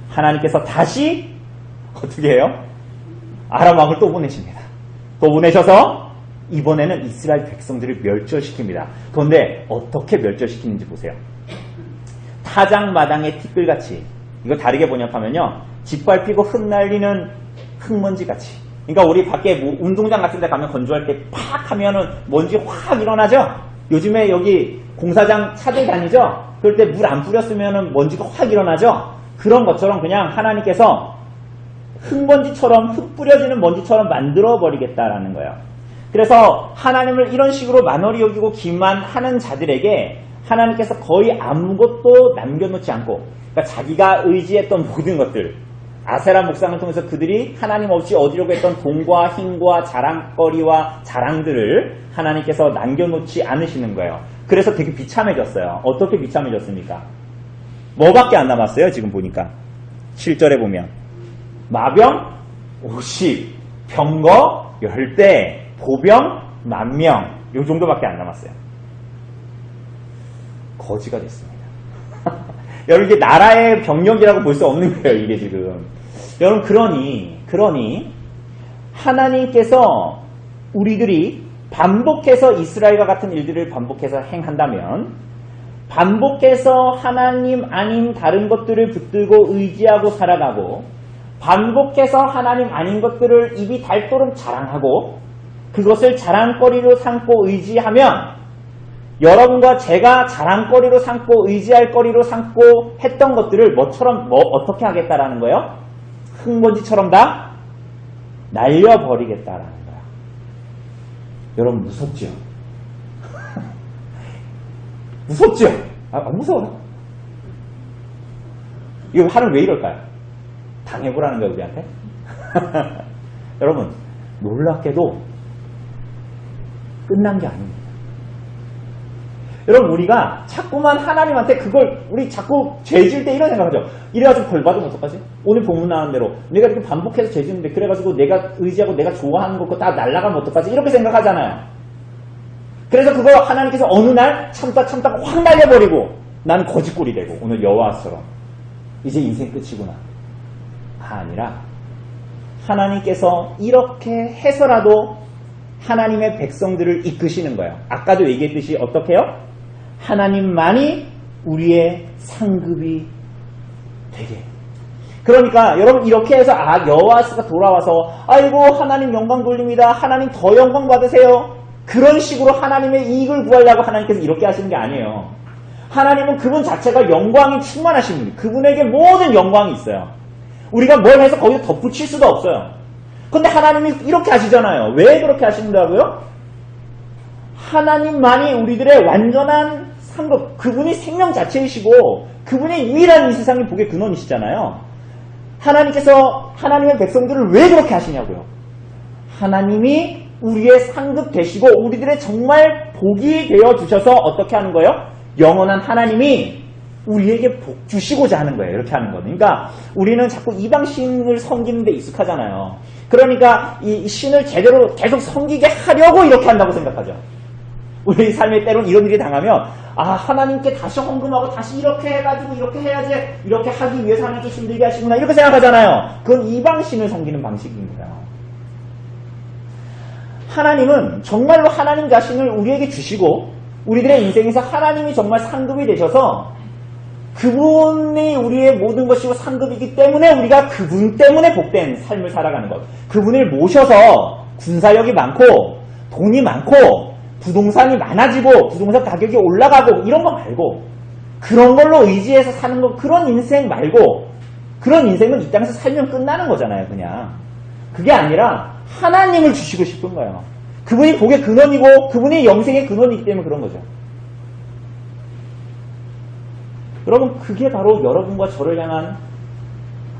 하나님께서 다시 어떻게 해요? 아람 왕을 또 보내십니다. 또 보내셔서 이번에는 이스라엘 백성들을 멸절시킵니다. 그런데 어떻게 멸절시키는지 보세요. 타작마당의 티끌같이, 이거 다르게 번역하면요, 짓밟히고 흩날리는 흙먼지같이. 그러니까 우리 밖에 뭐 운동장 같은 데 가면 건조할 때 팍 하면은 먼지 확 일어나죠? 요즘에 여기 공사장 차들 다니죠? 그럴 때 물 안 뿌렸으면은 먼지가 확 일어나죠? 그런 것처럼 그냥 하나님께서 흙먼지처럼, 흙 뿌려지는 먼지처럼 만들어버리겠다라는 거예요. 그래서 하나님을 이런 식으로 만월히 여기고 기만하는 자들에게 하나님께서 거의 아무것도 남겨놓지 않고, 그러니까 자기가 의지했던 모든 것들, 아세라 묵상을 통해서 그들이 하나님 없이 얻으려고 했던 돈과 힘과 자랑거리와 자랑들을 하나님께서 남겨놓지 않으시는 거예요. 그래서 되게 비참해졌어요. 어떻게 비참해졌습니까? 뭐밖에 안 남았어요, 지금 보니까. 7절에 보면. 마병 50, 병거 10대, 보병 10,000, 요 정도밖에 안 남았어요. 거지가 됐습니다. 여러분, 이게 나라의 병력이라고 볼 수 없는 거예요, 이게 지금. 여러분, 그러니 하나님께서 우리들이 반복해서 이스라엘과 같은 일들을 반복해서 행한다면, 반복해서 하나님 아닌 다른 것들을 붙들고 의지하고 살아가고, 반복해서 하나님 아닌 것들을 입이 닳도록 자랑하고, 그것을 자랑거리로 삼고 의지하면, 여러분과 제가 자랑거리로 삼고 의지할 거리로 삼고 했던 것들을 어떻게 하겠다라는 거예요? 흙먼지처럼 다 날려버리겠다라는 거야. 여러분, 무섭죠? 무섭죠? 안 무서워요. 이거 하늘 왜 이럴까요? 당해보라는 거예요, 우리한테? 여러분, 놀랍게도 끝난 게 아닙니다. 여러분, 우리가 자꾸만 하나님한테 우리 자꾸 죄질 때 이런 생각하죠. 이래가지고 벌 받으면 어떡하지? 오늘 본문 나온 대로 내가 이렇게 반복해서 죄지는데, 그래가지고 내가 의지하고 내가 좋아하는 거 다 날아가면 어떡하지? 이렇게 생각하잖아요. 그래서 그거 하나님께서 어느 날 참다가 확 날려버리고 나는 거짓골이 되고, 오늘 여호와처럼 이제 인생 끝이구나. 아니라 하나님께서 이렇게 해서라도 하나님의 백성들을 이끄시는 거예요. 아까도 얘기했듯이 어떻게 해요? 하나님만이 우리의 상급이 되게. 그러니까 여러분, 이렇게 해서 여호와가 돌아와서 아이고 하나님 영광 돌립니다, 하나님 더 영광 받으세요, 그런 식으로 하나님의 이익을 구하려고 하나님께서 이렇게 하시는 게 아니에요. 하나님은 그분 자체가 영광이 충만하신 분, 그분에게 모든 영광이 있어요. 우리가 뭘 해서 거기서 덧붙일 수도 없어요. 근데 하나님이 이렇게 하시잖아요. 왜 그렇게 하신다고요? 하나님만이 우리들의 완전한 상급, 그분이 생명 자체이시고 그분이 유일한 이 세상의 복의 근원이시잖아요. 하나님께서 하나님의 백성들을 왜 그렇게 하시냐고요? 하나님이 우리의 상급 되시고 우리들의 정말 복이 되어 주셔서 어떻게 하는 거예요? 영원한 하나님이 우리에게 복 주시고자 하는 거예요. 이렇게 하는 거는. 그러니까 우리는 자꾸 이방 신을 섬기는 데 익숙하잖아요. 그러니까 이 신을 제대로 계속 섬기게 하려고 이렇게 한다고 생각하죠. 우리 삶에 때론 이런 일이 당하면 하나님께 다시 헌금하고 다시 이렇게 해가지고 이렇게 해야지, 이렇게 하기 위해서 하나님께 힘들게 하시구나, 이렇게 생각하잖아요. 그건 이방 신을 섬기는 방식입니다. 하나님은 정말로 하나님 자신을 우리에게 주시고 우리들의 인생에서 하나님이 정말 상급이 되셔서 그분이 우리의 모든 것이고 상급이기 때문에 우리가 그분 때문에 복된 삶을 살아가는 것. 그분을 모셔서 군사력이 많고 돈이 많고 부동산이 많아지고 부동산 가격이 올라가고 이런 거 말고, 그런 걸로 의지해서 사는 거, 그런 인생 말고, 그런 인생은 이 땅에서 살면 끝나는 거잖아요. 그냥 그게 아니라 하나님을 주시고 싶은 거예요. 그분이 복의 근원이고 그분이 영생의 근원이기 때문에 그런 거죠. 여러분, 그게 바로 여러분과 저를 향한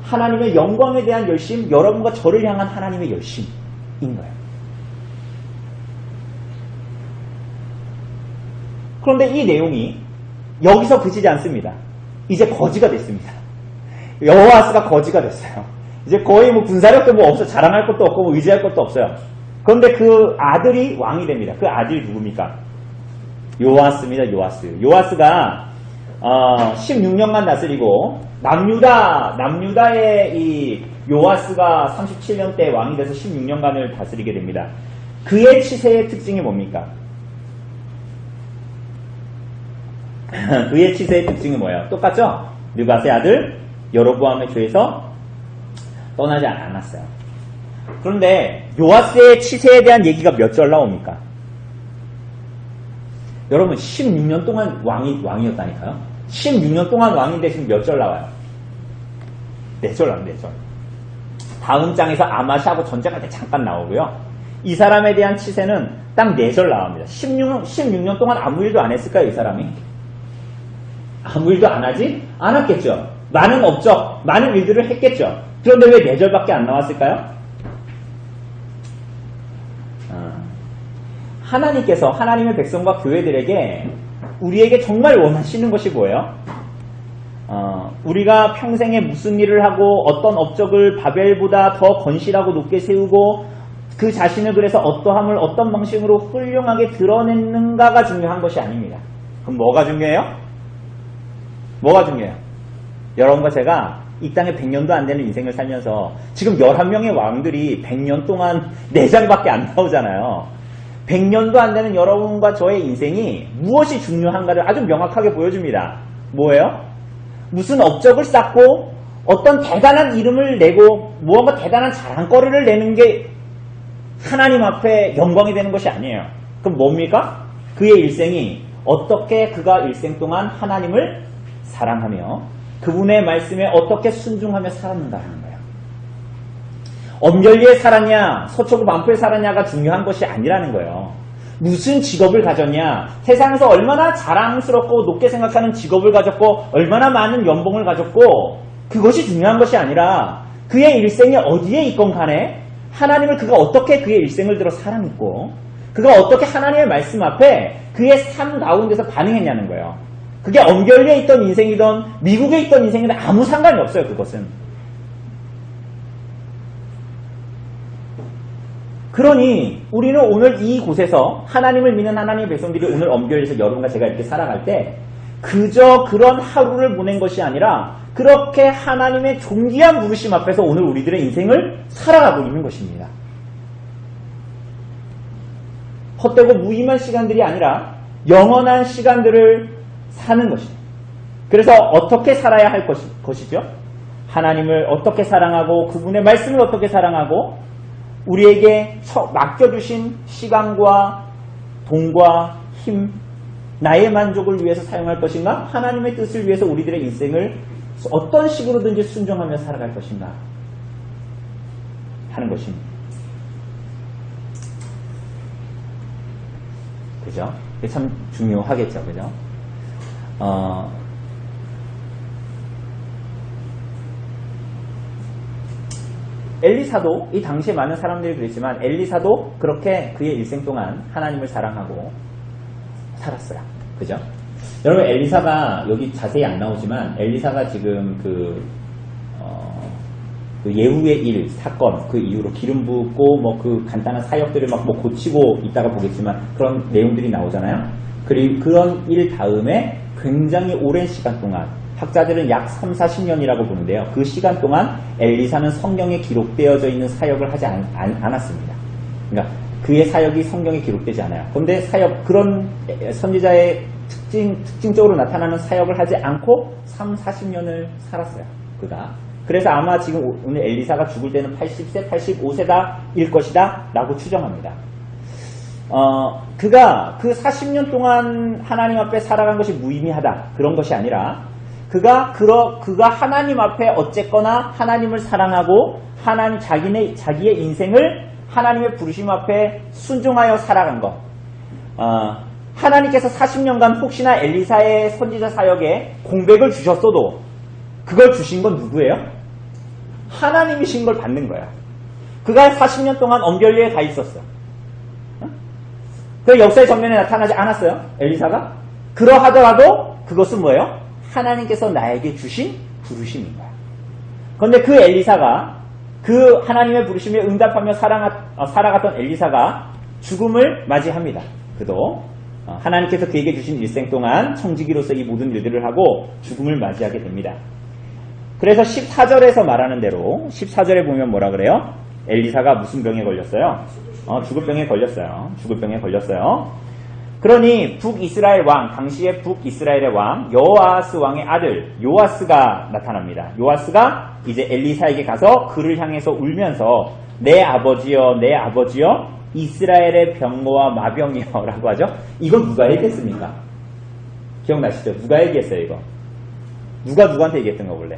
하나님의 영광에 대한 열심, 여러분과 저를 향한 하나님의 열심인 거예요. 그런데 이 내용이 여기서 그치지 않습니다. 이제 거지가 됐습니다. 여호와스가 거지가 됐어요. 이제 거의 군사력도 없어, 자랑할 것도 없고 의지할 것도 없어요. 그런데 그 아들이 왕이 됩니다. 그 아들이 누굽니까? 요아스입니다. 요아스가 16년간 다스리고 남유다의 이 요아스가 37년 때 왕이 돼서 16년간을 다스리게 됩니다. 그의 치세의 특징이 뭡니까? 그의 치세의 특징이 뭐예요? 똑같죠? 느밧의 아들 여로보암의 죄에서 떠나지 않았어요. 그런데 요아스의 치세에 대한 얘기가 몇 절 나옵니까? 여러분 16년 동안 왕이었다니까요. 16년 동안 왕인데 지금 몇 절 나와요? 4절 나와요. 4절. 다음 장에서 아마시하고 전쟁할 때 잠깐 나오고요. 이 사람에 대한 치세는 딱 4절 나옵니다. 16년 동안 아무 일도 안 했을까요? 이 사람이? 아무 일도 안 하지? 않았겠죠. 많은 업적, 많은 일들을 했겠죠. 그런데 왜 4절밖에 안 나왔을까요? 하나님께서 하나님의 백성과 교회들에게 우리에게 정말 원하시는 것이 뭐예요? 우리가 평생에 무슨 일을 하고 어떤 업적을 바벨보다 더 건실하고 높게 세우고 그 자신을 그래서 어떠함을 어떤 방식으로 훌륭하게 드러냈는가가 중요한 것이 아닙니다. 그럼 뭐가 중요해요? 뭐가 중요해요? 여러분과 제가 이 땅에 100년도 안 되는 인생을 살면서 지금 11명의 왕들이 100년 동안 4장밖에 안 나오잖아요. 100년도 안 되는 여러분과 저의 인생이 무엇이 중요한가를 아주 명확하게 보여줍니다. 뭐예요? 무슨 업적을 쌓고 어떤 대단한 이름을 내고 무언가 대단한 자랑거리를 내는 게 하나님 앞에 영광이 되는 것이 아니에요. 그럼 뭡니까? 그의 일생이 어떻게 그가 일생 동안 하나님을 사랑하며 그분의 말씀에 어떻게 순종하며 살았는가 하는 거예요. 엄결리에 살았냐 서초구 반포에 살았냐가 중요한 것이 아니라는 거예요. 무슨 직업을 가졌냐, 세상에서 얼마나 자랑스럽고 높게 생각하는 직업을 가졌고 얼마나 많은 연봉을 가졌고 그것이 중요한 것이 아니라 그의 일생이 어디에 있건 간에 하나님을 그가 어떻게 그의 일생을 들어 사랑했고 그가 어떻게 하나님의 말씀 앞에 그의 삶 가운데서 반응했냐는 거예요. 그게 엄결리에 있던 인생이든 미국에 있던 인생이든 아무 상관이 없어요. 그것은. 그러니 우리는 오늘 이곳에서 하나님을 믿는 하나님의 백성들이 오늘 엄결리에서 여러분과 제가 이렇게 살아갈 때 그저 그런 하루를 보낸 것이 아니라 그렇게 하나님의 존귀한 부르심 앞에서 오늘 우리들의 인생을 살아가고 있는 것입니다. 헛되고 무의미한 시간들이 아니라 영원한 시간들을 사는 것입니다. 그래서 어떻게 살아야 할 것이죠? 하나님을 어떻게 사랑하고 그분의 말씀을 어떻게 사랑하고 우리에게 맡겨주신 시간과 돈과 힘, 나의 만족을 위해서 사용할 것인가? 하나님의 뜻을 위해서 우리들의 인생을 어떤 식으로든지 순종하며 살아갈 것인가? 하는 것입니다. 그죠? 그게 참 중요하겠죠. 그죠? 엘리사도 이 당시에 많은 사람들이 그랬지만 엘리사도 그렇게 그의 일생 동안 하나님을 사랑하고 살았어요. 그죠? 여러분 엘리사가 여기 자세히 안 나오지만 엘리사가 지금 그 예후의 일 사건 그 이후로 기름 붓고 뭐 그 간단한 사역들을 막 뭐 고치고 있다가 보겠지만 그런 내용들이 나오잖아요. 그리고 그런 일 다음에 굉장히 오랜 시간 동안 학자들은 약 30-40년이라고 보는데요. 그 시간 동안 엘리사는 성경에 기록되어져 있는 사역을 하지 않았습니다. 그러니까 그의 사역이 성경에 기록되지 않아요. 그런데 그런 선지자의 특징적으로 나타나는 사역을 하지 않고 30-40년을 살았어요. 그가. 그래서 아마 지금 오늘 엘리사가 죽을 때는 80세, 85세다일 것이다 라고 추정합니다. 그가 그 40년 동안 하나님 앞에 살아간 것이 무의미하다 그런 것이 아니라 그가 하나님 앞에 어쨌거나 하나님을 사랑하고 자기의 인생을 하나님의 부르심 앞에 순종하여 살아간 것. 하나님께서 40년간 혹시나 엘리사의 선지자 사역에 공백을 주셨어도 그걸 주신 건 누구예요? 하나님이신 걸 받는 거야. 그가 40년 동안 엄결리에 가 있었어. 그 역사의 전면에 나타나지 않았어요. 엘리사가. 그러하더라도 그것은 뭐예요? 하나님께서 나에게 주신 부르심인 거야. 그런데 그 엘리사가 그 하나님의 부르심에 응답하며 살아갔던 엘리사가 죽음을 맞이합니다. 그도 하나님께서 그에게 주신 일생 동안 청지기로서 이 모든 일들을 하고 죽음을 맞이하게 됩니다. 그래서 14절에서 말하는 대로 14절에 보면 뭐라 그래요? 엘리사가 무슨 병에 걸렸어요? 죽을 병에 걸렸어요. 죽을 병에 걸렸어요. 그러니 북이스라엘 왕, 당시의 북이스라엘의 왕 여호아스 왕의 아들 요아스가 나타납니다. 요아스가 이제 엘리사에게 가서 그를 향해서 울면서 내 아버지여 내 아버지여 이스라엘의 병거와 마병이여 라고 하죠. 이건 누가 얘기했습니까? 기억나시죠? 누가 얘기했어요 이거? 누가 누구한테 얘기했던 거 원래?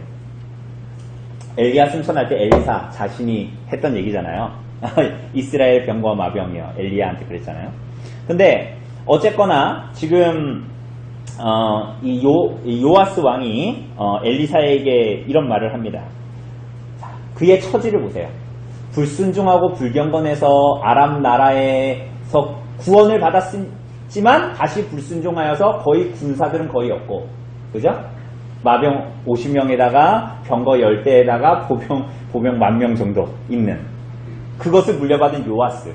엘리야 승천할 때 엘리사 자신이 했던 얘기잖아요. 이스라엘 병거와 마병이여 엘리야한테 그랬잖아요. 근데 어쨌거나 지금 이 요아스 왕이 엘리사에게 이런 말을 합니다. 그의 처지를 보세요. 불순종하고 불경건해서 아람 나라에서 구원을 받았지만 다시 불순종하여서 거의 군사들은 거의 없고, 그죠? 마병 50명에다가 병거 10대에다가 보병 10,000명 정도 있는 그것을 물려받은 요아스.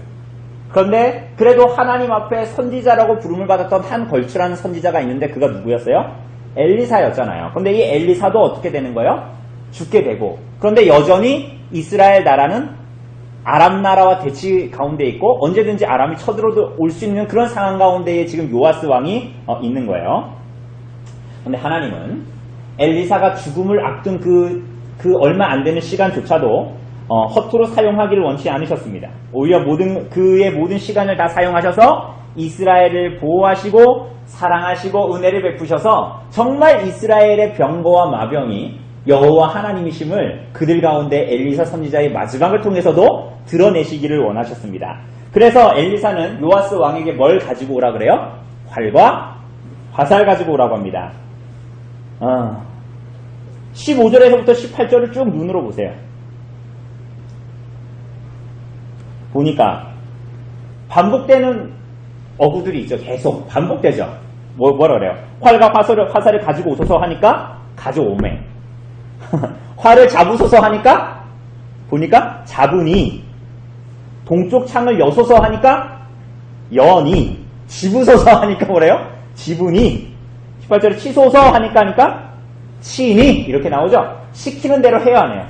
그런데 그래도 하나님 앞에 선지자라고 부름을 받았던 한 걸출한 선지자가 있는데 그가 누구였어요? 엘리사였잖아요. 그런데 이 엘리사도 어떻게 되는 거예요? 죽게 되고, 그런데 여전히 이스라엘 나라는 아람 나라와 대치 가운데 있고 언제든지 아람이 쳐들어올 수 있는 그런 상황 가운데에 지금 요아스 왕이 있는 거예요. 그런데 하나님은 엘리사가 죽음을 앞둔 그 얼마 안 되는 시간조차도 허투루 사용하기를 원치 않으셨습니다. 오히려 그의 모든 시간을 다 사용하셔서 이스라엘을 보호하시고 사랑하시고 은혜를 베푸셔서 정말 이스라엘의 병거와 마병이 여호와 하나님이심을 그들 가운데 엘리사 선지자의 마지막을 통해서도 드러내시기를 원하셨습니다. 그래서 엘리사는 요아스 왕에게 뭘 가지고 오라 그래요? 활과 화살 가지고 오라고 합니다. 15절에서부터 18절을 쭉 눈으로 보세요. 보니까 반복되는 어구들이 있죠. 계속 반복되죠. 뭐라 그래요? 활과 화살을 가지고 오소서 하니까 가져오매. 활을 잡으소서 하니까 보니까 잡으니. 동쪽 창을 여소서 하니까 여니. 집으소서 하니까 뭐래요? 집으니. 18절에 치소서 하니까 치니. 이렇게 나오죠. 시키는 대로 해야 하네요.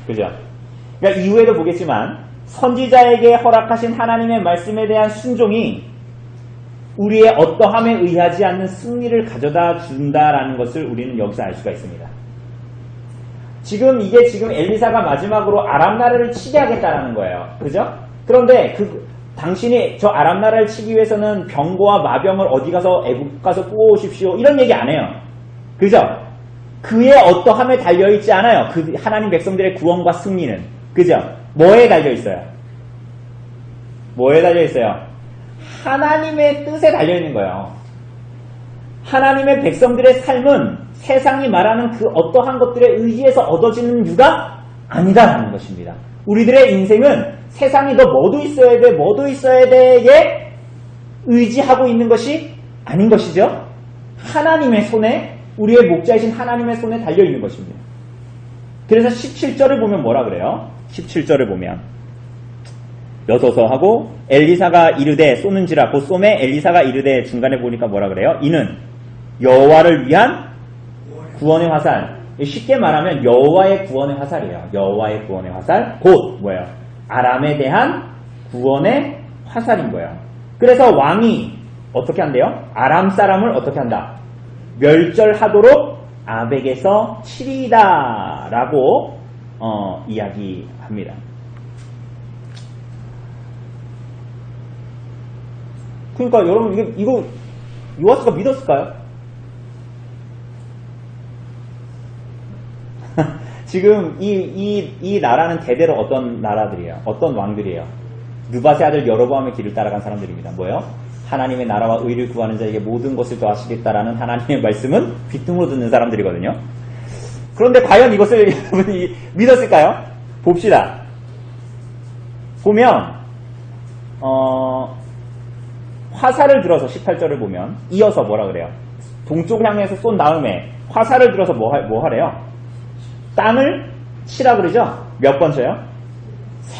그죠? 그러니까 이후에도 보겠지만 선지자에게 허락하신 하나님의 말씀에 대한 순종이 우리의 어떠함에 의하지 않는 승리를 가져다 준다라는 것을 우리는 여기서 알 수가 있습니다. 지금 엘리사가 마지막으로 아람 나라를 치게 하겠다라는 거예요. 그죠? 그런데 당신이 저 아람 나라를 치기 위해서는 병거와 마병을 어디 가서 애국 가서 구워오십시오. 이런 얘기 안 해요. 그죠? 그의 어떠함에 달려있지 않아요. 그 하나님 백성들의 구원과 승리는. 그죠? 뭐에 달려있어요? 뭐에 달려있어요? 하나님의 뜻에 달려있는 거예요. 하나님의 백성들의 삶은 세상이 말하는 그 어떠한 것들에 의지해서 얻어지는 유가 아니다라는 것입니다. 우리들의 인생은 세상이 너 뭐도 있어야 돼에 의지하고 있는 것이 아닌 것이죠. 하나님의 손에, 우리의 목자이신 하나님의 손에 달려있는 것입니다. 그래서 17절을 보면 뭐라 그래요? 17절을 보면 여소서 하고 엘리사가 이르되 쏘는지라 곧 쏘매 엘리사가 이르되 중간에 보니까 뭐라 그래요? 이는 여호와를 위한 구원의 화살. 쉽게 말하면 여호와의 구원의 화살이에요. 여호와의 구원의 화살 곧 뭐예요? 아람에 대한 구원의 화살인 거예요. 그래서 왕이 어떻게 한대요? 아람 사람을 어떻게 한다? 멸절하도록 아벡에서 치리이다 라고 이야기합니다. 그러니까 여러분 이거 요아스가 믿었을까요? 지금 이 나라는 대대로 어떤 나라들이에요? 어떤 왕들이에요? 느밧의 아들 여로보암의 길을 따라간 사람들입니다. 뭐예요? 하나님의 나라와 의를 구하는 자에게 모든 것을 더하시겠다라는 하나님의 말씀은 귀등으로 듣는 사람들이거든요. 그런데 과연 이것을 여러분이 믿었을까요? 봅시다. 보면 화살을 들어서 18절을 보면 이어서 뭐라 그래요? 동쪽 향해서 쏜 다음에 화살을 들어서 뭐 하래요? 땅을 치라 그러죠? 몇 번 쳐요?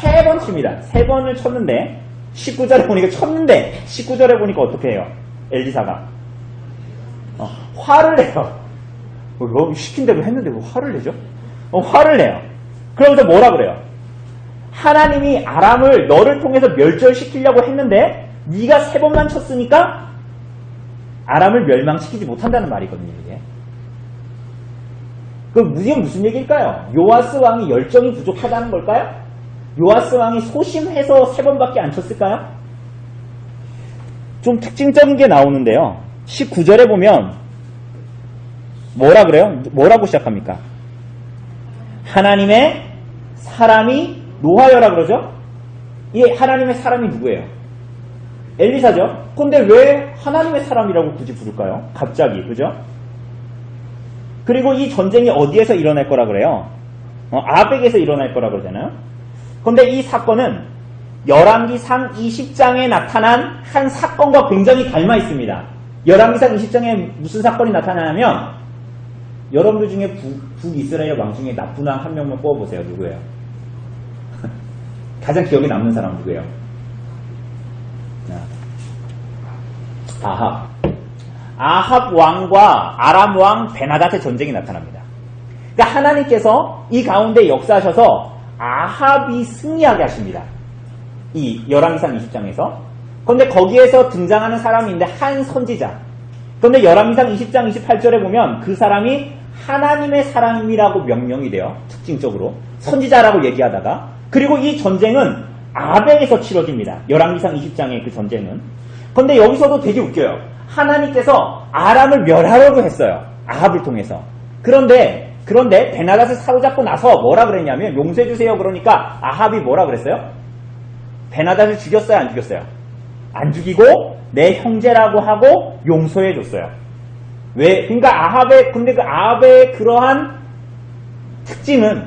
3번 칩니다. 3번을 쳤는데 19절에 보니까 19절에 보니까 어떻게 해요? 엘리사가 화를 내요. 시킨 대로 했는데 왜 화를 내죠? 화를 내요. 그러면서 뭐라 그래요? 하나님이 아람을 너를 통해서 멸절시키려고 했는데 네가 3번만 쳤으니까 아람을 멸망시키지 못한다는 말이거든요. 이게. 그럼 이게 무슨 얘기일까요? 요아스 왕이 열정이 부족하다는 걸까요? 요아스 왕이 소심해서 3번밖에 안 쳤을까요? 좀 특징적인 게 나오는데요. 19절에 보면 뭐라 그래요? 뭐라고 시작합니까? 하나님의 사람이 노하여라 그러죠? 이 하나님의 사람이 누구예요? 엘리사죠? 근데 왜 하나님의 사람이라고 굳이 부를까요? 갑자기, 그죠? 그리고 이 전쟁이 어디에서 일어날 거라 그래요? 아벡에서 일어날 거라 그러잖아요? 근데 이 사건은 열왕기상 20장에 나타난 한 사건과 굉장히 닮아 있습니다. 열왕기상 20장에 무슨 사건이 나타나냐면 여러분들 중에 북이스라엘 왕 중에 나쁜 왕 한 명만 뽑아보세요. 누구예요? 가장 기억에 남는 사람 누구예요? 아합 왕과 아람 왕 베나닷의 전쟁이 나타납니다. 그러니까 하나님께서 이 가운데 역사하셔서 아합이 승리하게 하십니다. 이 열왕기상 20장에서. 그런데 거기에서 등장하는 사람이 있는데 한 선지자. 그런데 열왕기상 20장 28절에 보면 그 사람이 하나님의 사람이라고 명명이 돼요. 특징적으로. 선지자라고 얘기하다가. 그리고 이 전쟁은 아벡에서 치러집니다. 열왕기상 20장의 그 전쟁은. 그런데 여기서도 되게 웃겨요. 하나님께서 아람을 멸하려고 했어요. 아합을 통해서. 그런데 베나닷을 사로잡고 나서 뭐라 그랬냐면 용서해 주세요. 그러니까 아합이 뭐라 그랬어요? 베나닷을 죽였어요? 안 죽였어요? 안 죽이고 내 형제라고 하고 용서해 줬어요. 왜? 그러니까 근데 그 아합의 그러한 특징은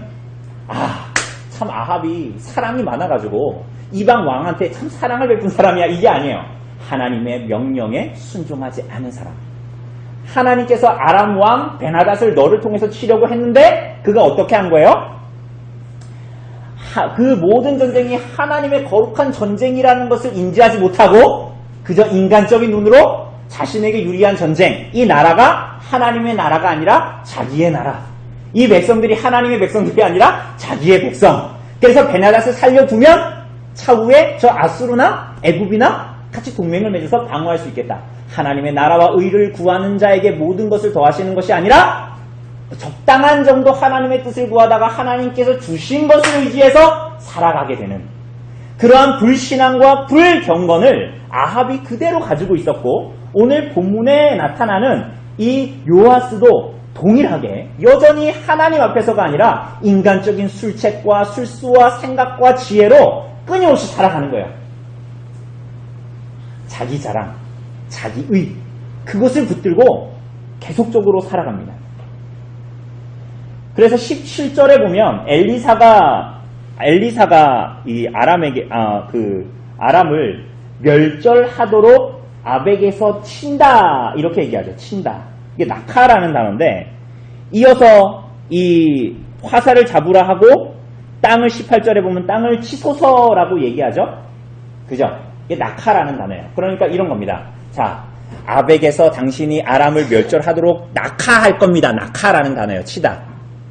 참 아합이 사랑이 많아가지고 이방 왕한테 참 사랑을 베푼 사람이야. 이게 아니에요. 하나님의 명령에 순종하지 않은 사람. 하나님께서 아람 왕 베나닷을 너를 통해서 치려고 했는데 그가 어떻게 한 거예요? 그 모든 전쟁이 하나님의 거룩한 전쟁이라는 것을 인지하지 못하고 그저 인간적인 눈으로 자신에게 유리한 전쟁, 이 나라가 하나님의 나라가 아니라 자기의 나라, 이 백성들이 하나님의 백성들이 아니라 자기의 백성. 그래서 베나닷을 살려두면 차후에 저 아수르나 애굽이나 같이 동맹을 맺어서 방어할 수 있겠다. 하나님의 나라와 의를 구하는 자에게 모든 것을 더하시는 것이 아니라 적당한 정도 하나님의 뜻을 구하다가 하나님께서 주신 것을 의지해서 살아가게 되는 그러한 불신앙과 불경건을 아합이 그대로 가지고 있었고, 오늘 본문에 나타나는 이 요아스도 동일하게 여전히 하나님 앞에서가 아니라 인간적인 술책과 술수와 생각과 지혜로 끊임없이 살아가는 거예요. 자기 자랑, 자기 의, 그것을 붙들고 계속적으로 살아갑니다. 그래서 17절에 보면 엘리사가 이 아람을 멸절하도록 아벡에서 친다 이렇게 얘기하죠. 친다. 이게 낙하라는 단어인데, 이어서 이 화살을 잡으라 하고 땅을 18절에 보면 땅을 치소서라고 얘기하죠. 그죠? 이게 낙하라는 단어예요. 그러니까 이런 겁니다. 자, 아벡에서 당신이 아람을 멸절하도록 낙하할 겁니다. 낙하라는 단어예요. 치다.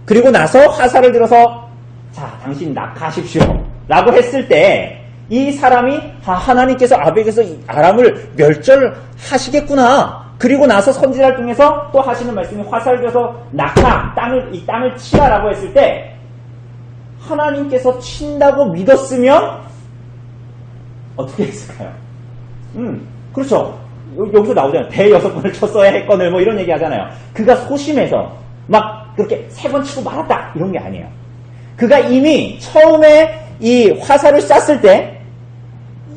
그리고 나서 화살을 들어서 자, 당신 낙하하십시오 라고 했을 때 이 사람이 하나님께서 아벡에서 아람을 멸절하시겠구나. 그리고 나서 선지자를 통해서 또 하시는 말씀이 화살을 들어서 낙하, 이 땅을 치라라고 했을 때 하나님께서 친다고 믿었으면 어떻게 했을까요? 그렇죠. 여기서 나오잖아요. 배 6번을 쳤어야 했거늘 뭐 이런 얘기 하잖아요. 그가 소심해서 막 그렇게 3번 치고 말았다 이런 게 아니에요. 그가 이미 처음에 이 화살을 쐈을 때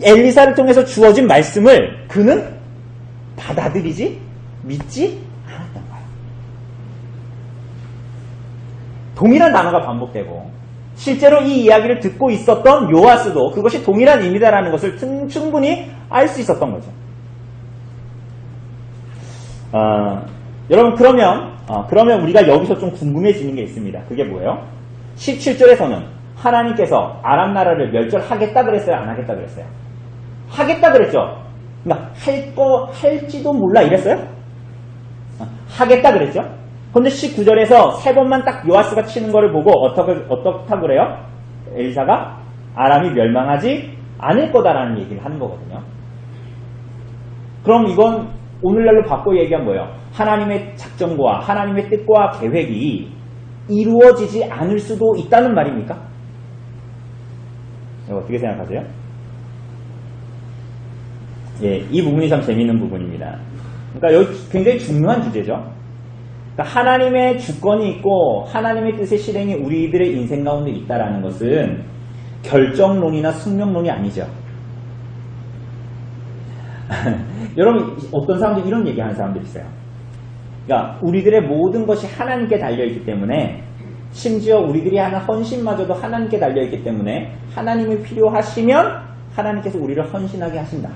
엘리사를 통해서 주어진 말씀을 그는 받아들이지 믿지 않았던 거예요. 동일한 단어가 반복되고 실제로 이 이야기를 듣고 있었던 요아스도 그것이 동일한 의미다라는 것을 충분히 알 수 있었던 거죠. 여러분 그러면 우리가 여기서 좀 궁금해지는 게 있습니다. 그게 뭐예요? 17절에서는 하나님께서 아람 나라를 멸절하겠다 그랬어요? 안 하겠다 그랬어요? 하겠다 그랬죠? 그러니까 할지도 몰라 이랬어요? 하겠다 그랬죠? 근데 19절에서 3번만 딱 요아스가 치는 거를 보고 어떻다 그래요? 엘리사가 아람이 멸망하지 않을 거다라는 얘기를 하는 거거든요. 그럼 이건 오늘날로 바꿔 얘기하면 뭐예요? 하나님의 작정과 하나님의 뜻과 계획이 이루어지지 않을 수도 있다는 말입니까? 어떻게 생각하세요? 예, 이 부분이 참 재미있는 부분입니다. 그러니까 여기 굉장히 중요한 주제죠. 그러니까 하나님의 주권이 있고 하나님의 뜻의 실행이 우리들의 인생 가운데 있다라는 것은 결정론이나 숙명론이 아니죠. 여러분, 어떤 사람들이 이런 얘기하는 사람들이 있어요. 그러니까 우리들의 모든 것이 하나님께 달려있기 때문에, 심지어 우리들이 하는 헌신마저도 하나님께 달려있기 때문에 하나님이 필요하시면 하나님께서 우리를 헌신하게 하신다.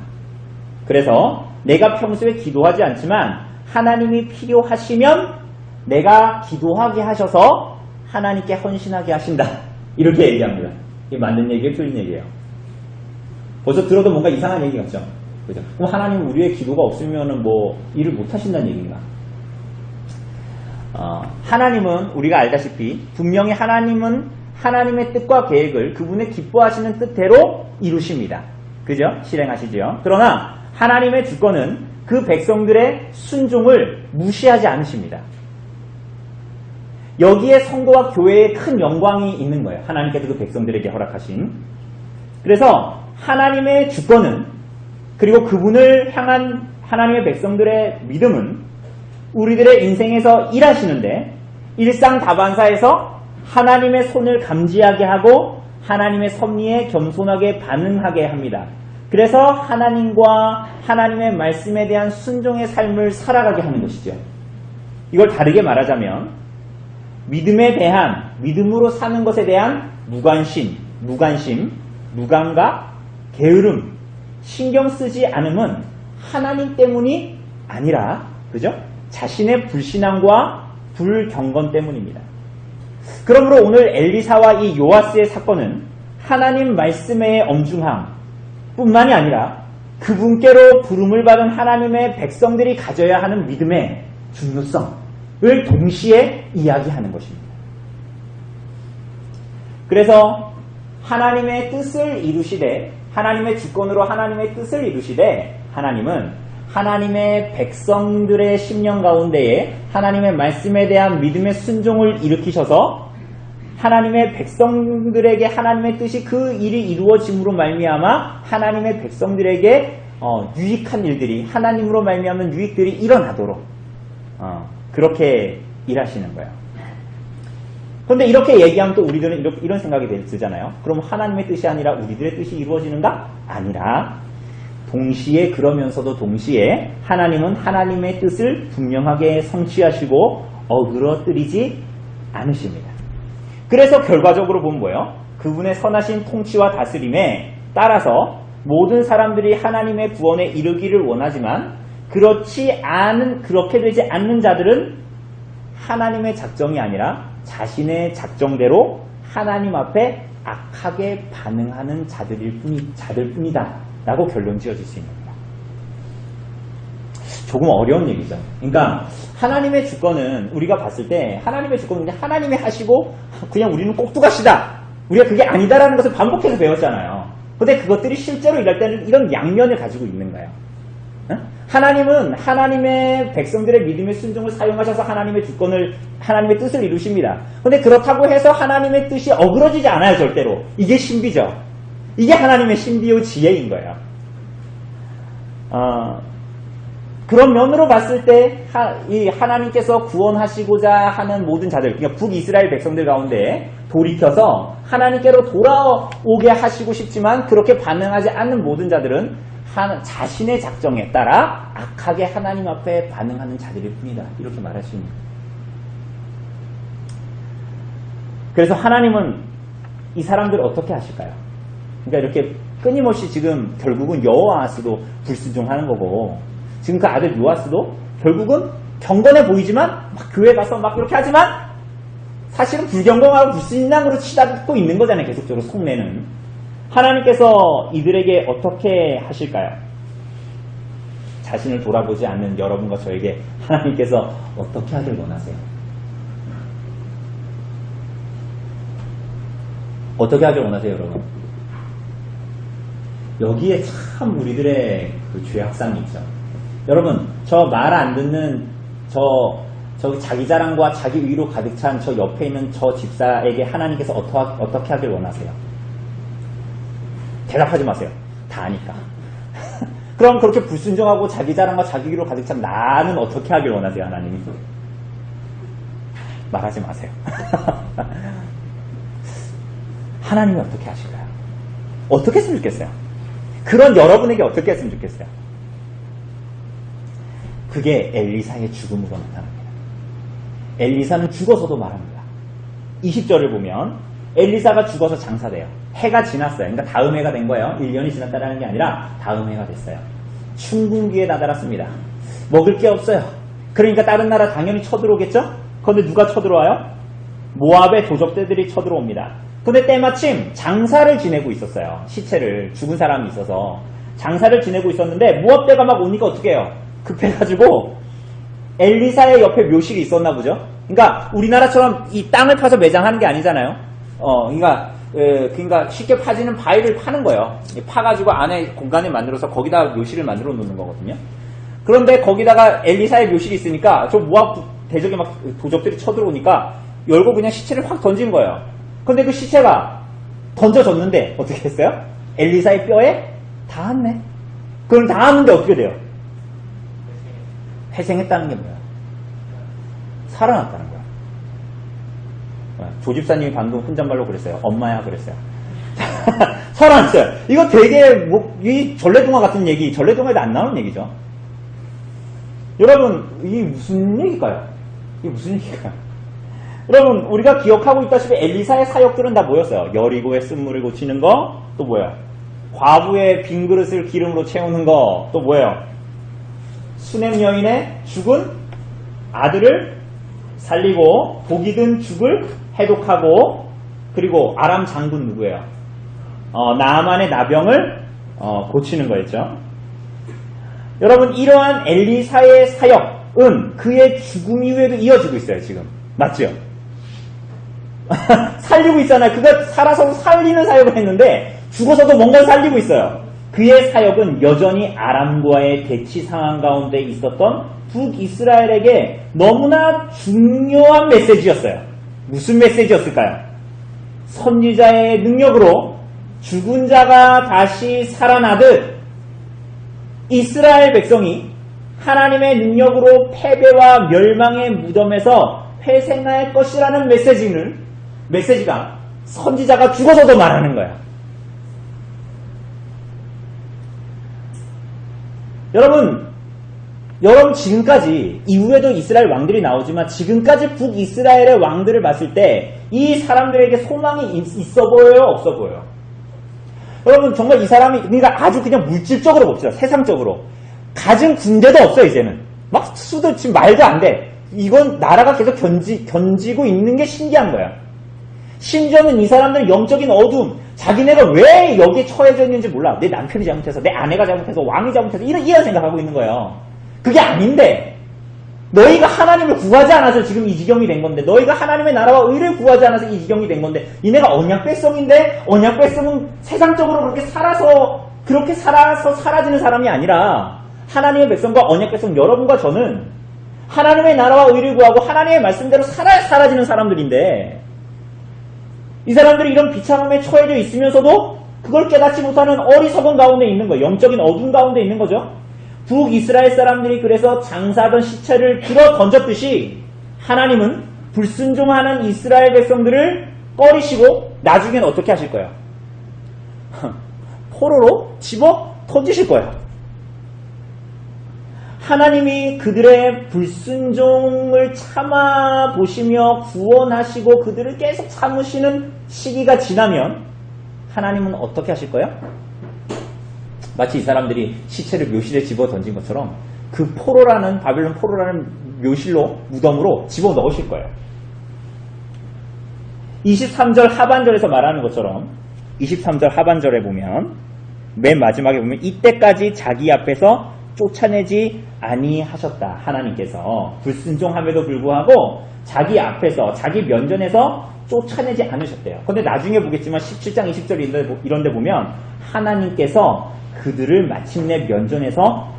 그래서 내가 평소에 기도하지 않지만 하나님이 필요하시면 내가 기도하게 하셔서 하나님께 헌신하게 하신다. 이렇게 얘기합니다. 이게 맞는 얘기예요? 틀린 얘기예요? 벌써 들어도 뭔가 이상한 얘기 같죠? 그죠? 그럼 하나님은 우리의 기도가 없으면 뭐 일을 못 하신다는 얘기인가? 하나님은 우리가 알다시피 분명히 하나님은 하나님의 뜻과 계획을 그분의 기뻐하시는 뜻대로 이루십니다. 그죠? 실행하시죠. 그러나 하나님의 주권은 그 백성들의 순종을 무시하지 않으십니다. 여기에 성도와 교회에 큰 영광이 있는 거예요. 하나님께서 그 백성들에게 허락하신. 그래서 하나님의 주권은, 그리고 그분을 향한 하나님의 백성들의 믿음은 우리들의 인생에서 일하시는데, 일상다반사에서 하나님의 손을 감지하게 하고 하나님의 섭리에 겸손하게 반응하게 합니다. 그래서 하나님과 하나님의 말씀에 대한 순종의 삶을 살아가게 하는 것이죠. 이걸 다르게 말하자면 믿음에 대한, 믿음으로 사는 것에 대한 무관심, 무감각, 게으름, 신경 쓰지 않음은 하나님 때문이 아니라, 그죠? 자신의 불신앙과 불경건 때문입니다. 그러므로 오늘 엘리사와 이 요아스의 사건은 하나님 말씀의 엄중함 뿐만이 아니라 그분께로 부름을 받은 하나님의 백성들이 가져야 하는 믿음의 중요성을 동시에 이야기하는 것입니다. 그래서 하나님의 뜻을 이루시되, 하나님의 주권으로 하나님의 뜻을 이루시되, 하나님은 하나님의 백성들의 심령 가운데에 하나님의 말씀에 대한 믿음의 순종을 일으키셔서 하나님의 백성들에게 하나님의 뜻이 그 일이 이루어짐으로 말미암아 하나님의 백성들에게 유익한 일들이, 하나님으로 말미암는 유익들이 일어나도록 그렇게 일하시는 거예요. 그런데 이렇게 얘기하면 또 우리들은 이런 생각이 들잖아요. 그럼 하나님의 뜻이 아니라 우리들의 뜻이 이루어지는가? 아니라 동시에, 그러면서도 동시에 하나님은 하나님의 뜻을 분명하게 성취하시고 어그러뜨리지 않으십니다. 그래서 결과적으로 보면 뭐예요? 그분의 선하신 통치와 다스림에 따라서 모든 사람들이 하나님의 구원에 이르기를 원하지만 그렇게 되지 않는 자들은 하나님의 작정이 아니라 자신의 작정대로 하나님 앞에 악하게 반응하는 자들 뿐이다 라고 결론 지어질 수 있는 겁니다. 조금 어려운 얘기죠. 그러니까 하나님의 주권은 우리가 봤을 때 하나님의 주권은 그냥 하나님이 하시고 그냥 우리는 꼭두가시다, 우리가 그게 아니다라는 것을 반복해서 배웠잖아요. 근데 그것들이 실제로 일할 때는 이런 양면을 가지고 있는 거예요. 하나님은 하나님의 백성들의 믿음의 순종을 사용하셔서 하나님의 주권을, 하나님의 뜻을 이루십니다. 근데 그렇다고 해서 하나님의 뜻이 어그러지지 않아요, 절대로. 이게 신비죠. 이게 하나님의 신비요 지혜인 거예요. 그런 면으로 봤을 때 이 하나님께서 구원하시고자 하는 모든 자들, 그러니까 북이스라엘 백성들 가운데 돌이켜서 하나님께로 돌아오게 하시고 싶지만 그렇게 반응하지 않는 모든 자들은 자신의 작정에 따라 악하게 하나님 앞에 반응하는 자들일 뿐이다, 이렇게 말할 수 있는 거예요. 그래서 하나님은 이 사람들을 어떻게 하실까요? 그러니까 이렇게 끊임없이 지금 결국은 여호아스도 불순종하는 거고, 지금 그 아들 요아스도 결국은 경건해 보이지만 막 교회 가서 막 그렇게 하지만 사실은 불경건하고 불신앙으로 치닫고 있는 거잖아요. 계속적으로 속내는. 하나님께서 이들에게 어떻게 하실까요? 자신을 돌아보지 않는 여러분과 저에게 하나님께서 어떻게 하길 원하세요? 어떻게 하길 원하세요, 여러분? 여기에 참 우리들의 그 죄악감이 있죠. 여러분, 저 말 안 듣는 저 자기 자랑과 자기 위로 가득 찬 저 옆에 있는 저 집사에게 하나님께서 어떻게 하길 원하세요? 대답하지 마세요. 다 아니까. 그럼 그렇게 불순종하고 자기 자랑과 자기 위로 가득 찬 나는 어떻게 하길 원하세요, 하나님이? 말하지 마세요. 하나님이 어떻게 하실까요? 어떻게 했으면 좋겠어요? 그런 여러분에게 어떻게 했으면 좋겠어요? 그게 엘리사의 죽음으로 나타납니다. 엘리사는 죽어서도 말합니다. 20절을 보면 엘리사가 죽어서 장사돼요. 해가 지났어요. 그러니까 다음 해가 된 거예요. 1년이 지났다는 게 아니라 다음 해가 됐어요. 춘궁기에 다다랐습니다. 먹을 게 없어요. 그러니까 다른 나라 당연히 쳐들어오겠죠? 그런데 누가 쳐들어와요? 모압의 도적대들이 쳐들어옵니다. 근데 때마침 장사를 지내고 있었어요. 시체를 죽은 사람이 있어서 장사를 지내고 있었는데 모압대가 막 오니까 어떻게 해요? 급해가지고 엘리사의 옆에 묘실이 있었나 보죠. 그러니까 우리나라처럼 이 땅을 파서 매장하는 게 아니잖아요. 그러니까 쉽게 파지는 바위를 파는 거예요. 파가지고 안에 공간을 만들어서 거기다 묘실을 만들어 놓는 거거든요. 그런데 거기다가 엘리사의 묘실이 있으니까 저 모압 대적에 막 도적들이 쳐들어오니까 열고 그냥 시체를 확 던진 거예요. 근데 그 시체가 던져졌는데 어떻게 했어요? 엘리사의 뼈에 닿았네. 그럼 닿았는데 어떻게 돼요? 회생했다는 게 뭐야? 살아났다는 거야. 조집사님이 방금 혼잣말로 그랬어요. 엄마야 그랬어요. 살아났어요. 이거 되게 이 전래동화 같은 얘기, 전래동화에도 안 나오는 얘기죠. 여러분, 이게 무슨 얘기일까요? 이게 무슨 얘기일까요? 여러분, 우리가 기억하고 있다시피 엘리사의 사역들은 다 뭐였어요? 여리고의 쓴물을 고치는 거, 또 뭐예요? 과부의 빈 그릇을 기름으로 채우는 거, 또 뭐예요? 수냄 여인의 죽은 아들을 살리고 독이 든 죽을 해독하고, 그리고 아람 장군 누구예요? 나아만의 나병을 고치는 거였죠. 여러분, 이러한 엘리사의 사역은 그의 죽음 이후에도 이어지고 있어요. 지금 맞죠? 살리고 있잖아요. 그가 살아서 살리는 사역을 했는데 죽어서도 뭔가 살리고 있어요. 그의 사역은 여전히 아람과의 대치 상황 가운데 있었던 북이스라엘에게 너무나 중요한 메시지였어요. 무슨 메시지였을까요? 선지자의 능력으로 죽은 자가 다시 살아나듯 이스라엘 백성이 하나님의 능력으로 패배와 멸망의 무덤에서 회생할 것이라는 메시지가 선지자가 죽어서도 말하는 거야. 여러분 지금까지 이후에도 이스라엘 왕들이 나오지만 지금까지 북이스라엘의 왕들을 봤을 때 이 사람들에게 소망이 있어 보여요? 없어 보여요? 여러분 정말 이 사람이 그러니까 아주 그냥 물질적으로 봅시다. 세상적으로 가진 군대도 없어. 이제는 막 수도 지금 말도 안 돼. 이건 나라가 계속 견지고 있는 게 신기한 거야. 심지어는 이 사람들은 영적인 어둠, 자기네가 왜 여기에 처해져 있는지 몰라. 내 남편이 잘못해서, 내 아내가 잘못해서, 왕이 잘못해서 이런 생각하고 있는 거예요. 그게 아닌데 너희가 하나님을 구하지 않아서 지금 이 지경이 된 건데, 너희가 하나님의 나라와 의를 구하지 않아서 이 지경이 된 건데, 이네가 언약 뺏성인데, 언약 뺏성은 세상적으로 그렇게 살아서 사라지는 사람이 아니라 하나님의 백성과 언약 백성 여러분과 저는 하나님의 나라와 의를 구하고 하나님의 말씀대로 사라지는 사람들인데, 이 사람들이 이런 비참함에 처해져 있으면서도 그걸 깨닫지 못하는 어리석은 가운데 있는 거예요. 영적인 어둠 가운데 있는 거죠. 북이스라엘 사람들이 그래서 장사하던 시체를 들어 던졌듯이 하나님은 불순종하는 이스라엘 백성들을 꺼리시고 나중엔 어떻게 하실 거예요? 포로로 집어 던지실 거예요. 하나님이 그들의 불순종을 참아보시며 구원하시고 그들을 계속 참으시는 시기가 지나면 하나님은 어떻게 하실 거예요? 마치 이 사람들이 시체를 묘실에 집어 던진 것처럼 그 바빌론 포로라는 묘실로 무덤으로 집어 넣으실 거예요. 23절 하반절에서 말하는 것처럼 23절 하반절에 보면 맨 마지막에 보면 이때까지 자기 앞에서 쫓아내지 아니하셨다. 하나님께서 불순종함에도 불구하고 자기 앞에서 자기 면전에서 쫓아내지 않으셨대요. 근데 나중에 보겠지만 17장 20절 이런 데 보면 하나님께서 그들을 마침내 면전에서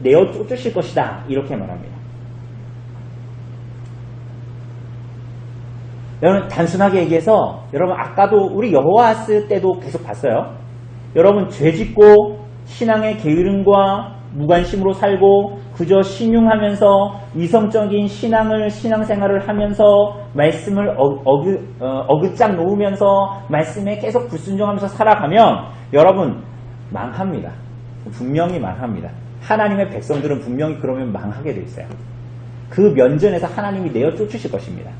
내어 쫓으실 것이다. 이렇게 말합니다. 여러분 단순하게 얘기해서 여러분 아까도 우리 여호와스 때도 계속 봤어요. 여러분 죄짓고 신앙의 게으름과 무관심으로 살고 그저 신용하면서 이성적인 신앙생활을 하면서 말씀을 어긋짝 놓으면서 말씀에 계속 불순종하면서 살아가면 여러분 망합니다. 분명히 망합니다. 하나님의 백성들은 분명히 그러면 망하게 돼 있어요. 그 면전에서 하나님이 내어 쫓으실 것입니다.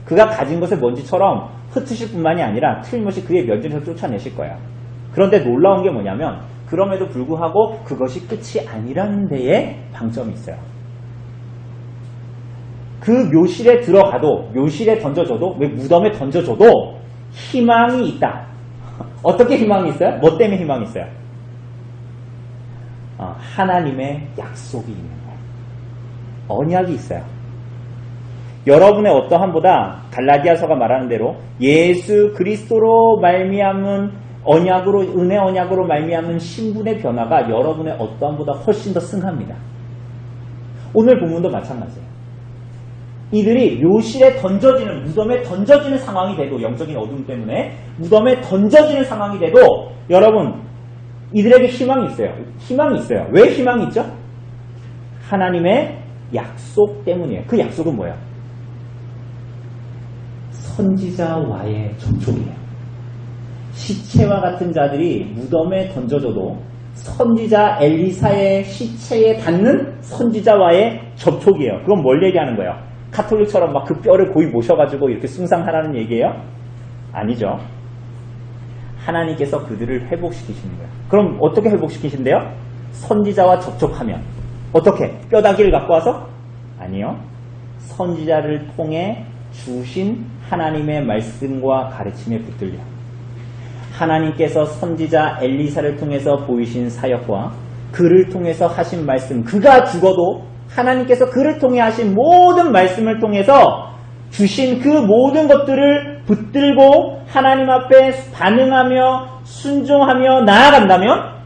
그가 가진 것을 먼지처럼 흩으실 뿐만이 아니라 틀림없이 그의 면전에서 쫓아내실 거예요. 그런데 놀라운 게 뭐냐면 그럼에도 불구하고 그것이 끝이 아니라는 데에 방점이 있어요. 그 묘실에 들어가도 묘실에 던져줘도 왜 무덤에 던져줘도 희망이 있다. 어떻게 희망이 있어요? 뭐 때문에 희망이 있어요? 하나님의 약속이 있는 거예요. 언약이 있어요. 여러분의 어떠함보다 갈라디아서가 말하는 대로 예수 그리스도로 말미암은 언약으로 은혜 언약으로 말미암은 신분의 변화가 여러분의 어떠함보다 훨씬 더 승합니다. 오늘 본문도 마찬가지예요. 이들이 묘실에 던져지는 무덤에 던져지는 상황이 돼도 영적인 어둠 때문에 무덤에 던져지는 상황이 돼도 여러분 이들에게 희망이 있어요. 희망이 있어요. 왜 희망이 있죠? 하나님의 약속 때문이에요. 그 약속은 뭐예요? 선지자와의 접촉이에요. 시체와 같은 자들이 무덤에 던져져도 선지자 엘리사의 시체에 닿는 선지자와의 접촉이에요. 그건 뭘 얘기하는 거예요? 카톨릭처럼 막 그 뼈를 고이 모셔가지고 이렇게 숭상하라는 얘기예요? 아니죠. 하나님께서 그들을 회복시키시는 거예요. 그럼 어떻게 회복시키신대요? 선지자와 접촉하면. 어떻게? 뼈다귀를 갖고 와서? 아니요. 선지자를 통해 주신 하나님의 말씀과 가르침에 붙들려. 하나님께서 선지자 엘리사를 통해서 보이신 사역과 그를 통해서 하신 말씀, 그가 죽어도 하나님께서 그를 통해 하신 모든 말씀을 통해서 주신 그 모든 것들을 붙들고 하나님 앞에 반응하며 순종하며 나아간다면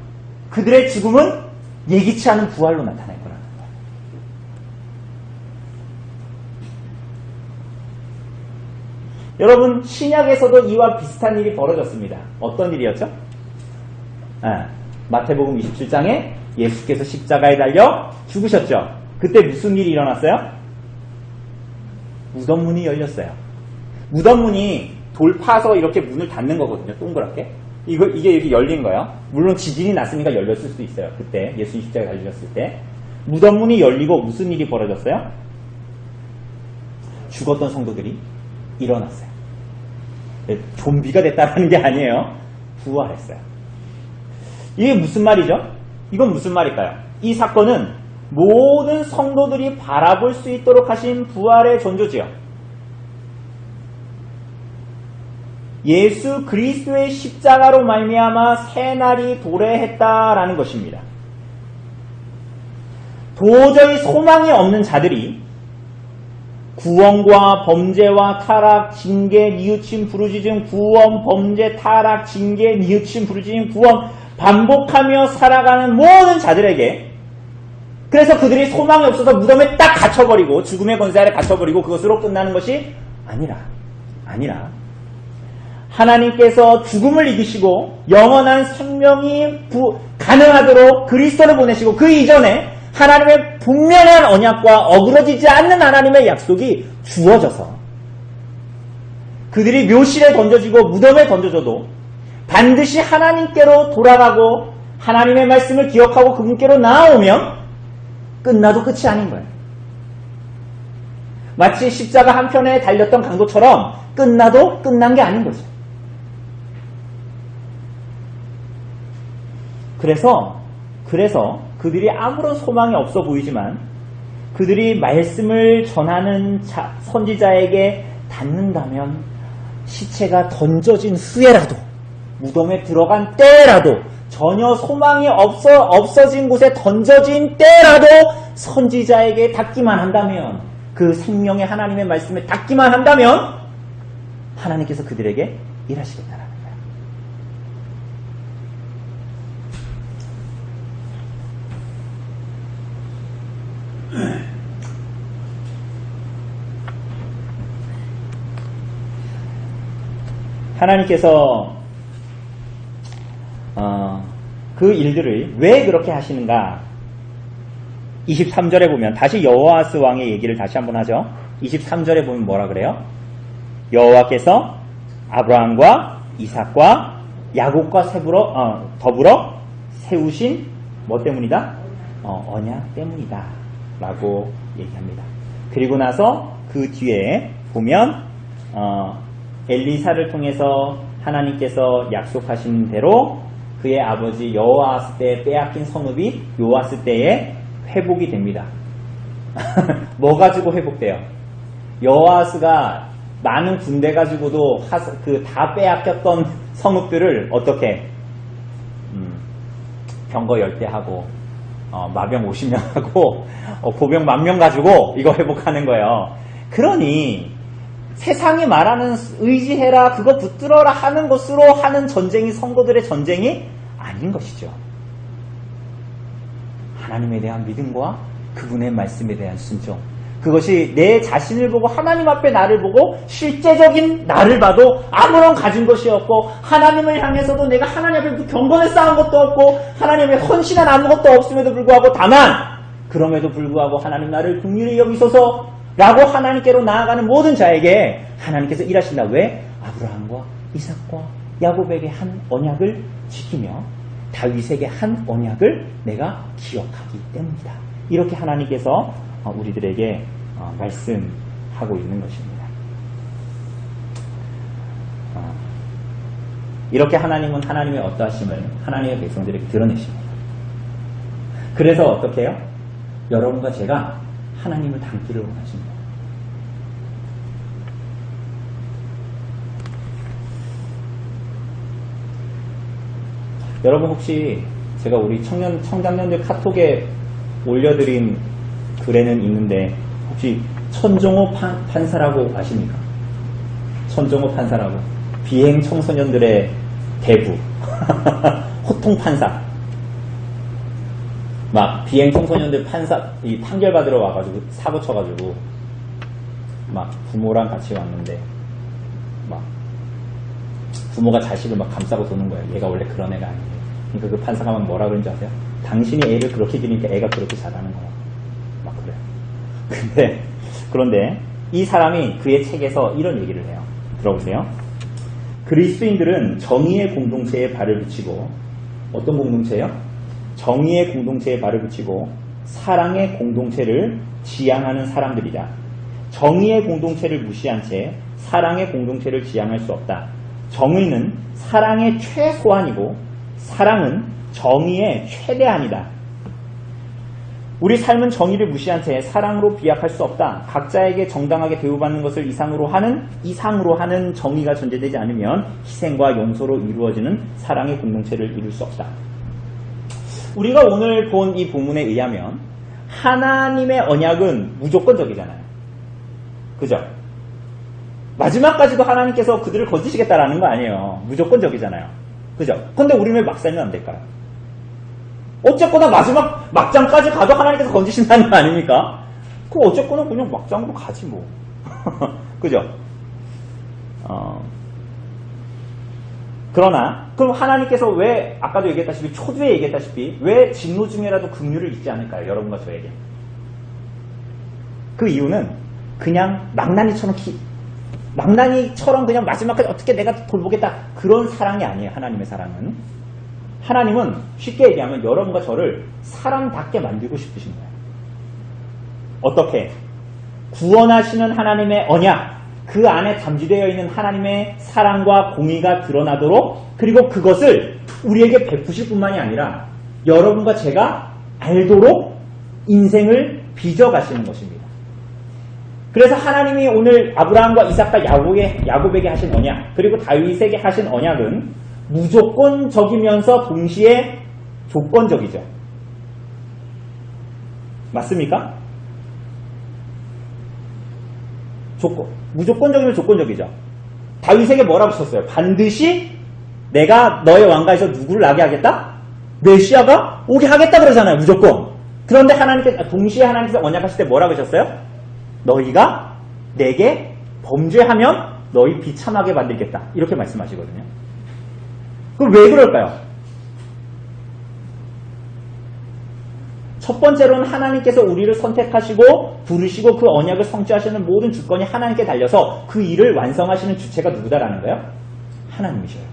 그들의 죽음은 예기치 않은 부활로 나타날 거라는 거예요. 여러분 신약에서도 이와 비슷한 일이 벌어졌습니다. 어떤 일이었죠? 마태복음 27장에 예수께서 십자가에 달려 죽으셨죠. 그때 무슨 일이 일어났어요? 무덤문이 열렸어요. 무덤문이 돌 파서 이렇게 문을 닫는 거거든요. 동그랗게. 이게 이렇게 열린 거예요. 물론 지진이 났으니까 열렸을 수도 있어요. 그때 예수님 십자가에 달리셨을 때. 무덤문이 열리고 무슨 일이 벌어졌어요? 죽었던 성도들이 일어났어요. 좀비가 됐다는 게 아니에요. 부활했어요. 이게 무슨 말이죠? 이건 무슨 말일까요? 이 사건은 모든 성도들이 바라볼 수 있도록 하신 부활의 전조지요. 예수 그리스도의 십자가로 말미암아 새날이 도래했다라는 것입니다. 도저히 소망이 없는 자들이 구원과 범죄와 타락, 징계, 뉘우침, 부르짖음, 구원, 범죄, 타락, 징계, 뉘우침, 부르짖음, 구원 반복하며 살아가는 모든 자들에게 그래서 그들이 소망이 없어서 무덤에 딱 갇혀버리고 죽음의 권세 아래 갇혀버리고 그것으로 끝나는 것이 아니라 하나님께서 죽음을 이기시고 영원한 생명이 가능하도록 그리스도를 보내시고 그 이전에 하나님의 분명한 언약과 어그러지지 않는 하나님의 약속이 주어져서 그들이 묘실에 던져지고 무덤에 던져져도 반드시 하나님께로 돌아가고 하나님의 말씀을 기억하고 그분께로 나아오면 끝나도 끝이 아닌 거예요. 마치 십자가 한편에 달렸던 강도처럼 끝나도 끝난 게 아닌 거죠. 그래서 그들이 아무런 소망이 없어 보이지만 그들이 말씀을 전하는 선지자에게 닿는다면 시체가 던져진 후에라도 무덤에 들어간 때라도 전혀 소망이 없어진 곳에 던져진 때라도 선지자에게 닿기만 한다면, 그 생명의 하나님의 말씀에 닿기만 한다면 하나님께서 그들에게 일하시겠다라는 거예요. 하나님께서 그 일들을 왜 그렇게 하시는가? 23절에 보면 다시 여호아스 왕의 얘기를 다시 한번 하죠. 23절에 보면 뭐라 그래요? 여호와께서 아브라함과 이삭과 야곱과 더불어 세우신 뭐 때문이다? 언약 때문이다 라고 얘기합니다. 그리고 나서 그 뒤에 보면 엘리사를 통해서 하나님께서 약속하신 대로 그의 아버지 여호아스 때 빼앗긴 성읍이 요아스 때에 회복이 됩니다. 뭐 가지고 회복돼요? 여호아스가 많은 군대 가지고도 다 빼앗겼던 성읍들을 어떻게 병거 10대 하고 마병 50명 하고 보병 10,000명 가지고 이거 회복하는 거예요. 그러니 세상이 말하는 의지해라, 그거 붙들어라 하는 것으로 하는 전쟁이 성도들의 전쟁이 아닌 것이죠. 하나님에 대한 믿음과 그분의 말씀에 대한 순종, 그것이 내 자신을 보고 하나님 앞에 나를 보고 실제적인 나를 봐도 아무런 가진 것이 없고, 하나님을 향해서도 내가 하나님 앞에 경건에 쌓은 것도 없고 하나님의 헌신한 아무것도 없음에도 불구하고, 다만 그럼에도 불구하고 하나님 나를 긍휼히 여기소서 라고 하나님께로 나아가는 모든 자에게 하나님께서 일하신다. 왜? 아브라함과 이삭과 야곱에게 한 언약을 지키며 다윗에게 한 언약을 내가 기억하기 때문이다. 이렇게 하나님께서 우리들에게 말씀하고 있는 것입니다. 이렇게 하나님은 하나님의 어떠하심을 하나님의 백성들에게 드러내십니다. 그래서 어떻게 해요? 여러분과 제가 하나님을 닮기를 원하십니다. 여러분 혹시 제가 우리 청장년들 카톡에 올려드린 글에는 있는데 혹시 천종호 판사라고 아십니까? 천종호 판사라고, 비행 청소년들의 대부 호통 판사. 막 비행 청소년들 판결 받으러 와가지고 사고 쳐가지고 막 부모랑 같이 왔는데 막 부모가 자식을 막 감싸고 도는 거예요. 얘가 원래 그런 애가 아니에요. 그러니까 그 판사가 막 뭐라 그런지 아세요? 당신이 애를 그렇게 기르니까 애가 그렇게 자라는 거야. 막 그래요. 그런데 이 사람이 그의 책에서 이런 얘기를 해요. 들어보세요. 그리스도인들은 정의의 공동체에 발을 붙이고, 어떤 공동체예요? 정의의 공동체에 발을 붙이고 사랑의 공동체를 지향하는 사람들이다. 정의의 공동체를 무시한 채 사랑의 공동체를 지향할 수 없다. 정의는 사랑의 최소한이고 사랑은 정의의 최대한이다. 우리 삶은 정의를 무시한 채 사랑으로 비약할 수 없다. 각자에게 정당하게 대우받는 것을 이상으로 하는 정의가 존재되지 않으면 희생과 용서로 이루어지는 사랑의 공동체를 이룰 수 없다. 우리가 오늘 본 이 본문에 의하면 하나님의 언약은 무조건적이잖아요. 그죠? 마지막까지도 하나님께서 그들을 건지시겠다라는 거 아니에요. 무조건적이잖아요. 그죠? 근데 우리는 왜 막 살면 안 될까요? 어쨌거나 막장까지 가도 하나님께서 건지신다는 거 아닙니까? 그럼 어쨌거나 그냥 막장으로 가지 뭐. 그죠? 그러나 그럼 하나님께서 왜 아까도 얘기했다시피 초두에 얘기했다시피 왜 진노 중에라도 긍휼을 잊지 않을까요? 여러분과 저에게. 그 이유는 그냥 망나니처럼 그냥 마지막까지 어떻게 내가 돌보겠다 그런 사랑이 아니에요. 하나님의 사랑은. 하나님은 쉽게 얘기하면 여러분과 저를 사람답게 만들고 싶으신 거예요. 어떻게? 구원하시는 하나님의 언약, 그 안에 담지되어 있는 하나님의 사랑과 공의가 드러나도록, 그리고 그것을 우리에게 베푸실 뿐만이 아니라 여러분과 제가 알도록 인생을 빚어가시는 것입니다. 그래서 하나님이 오늘 아브라함과 이삭과 야곱에게 하신 언약, 그리고 다윗에게 하신 언약은 무조건적이면서 동시에 조건적이죠. 맞습니까? 무조건적이면 조건적이죠. 다윗에게 뭐라고 썼어요? 반드시 내가 너의 왕가에서 누구를 나게 하겠다? 메시아가 오게 하겠다 그러잖아요. 무조건. 그런데 동시에 하나님께서 언약하실 때 뭐라고 하셨어요? 너희가 내게 범죄하면 너희 비참하게 만들겠다. 이렇게 말씀하시거든요. 그럼 왜 그럴까요? 첫 번째로는 하나님께서 우리를 선택하시고 부르시고 그 언약을 성취하시는 모든 주권이 하나님께 달려서 그 일을 완성하시는 주체가 누구다라는 거예요? 하나님이셔요.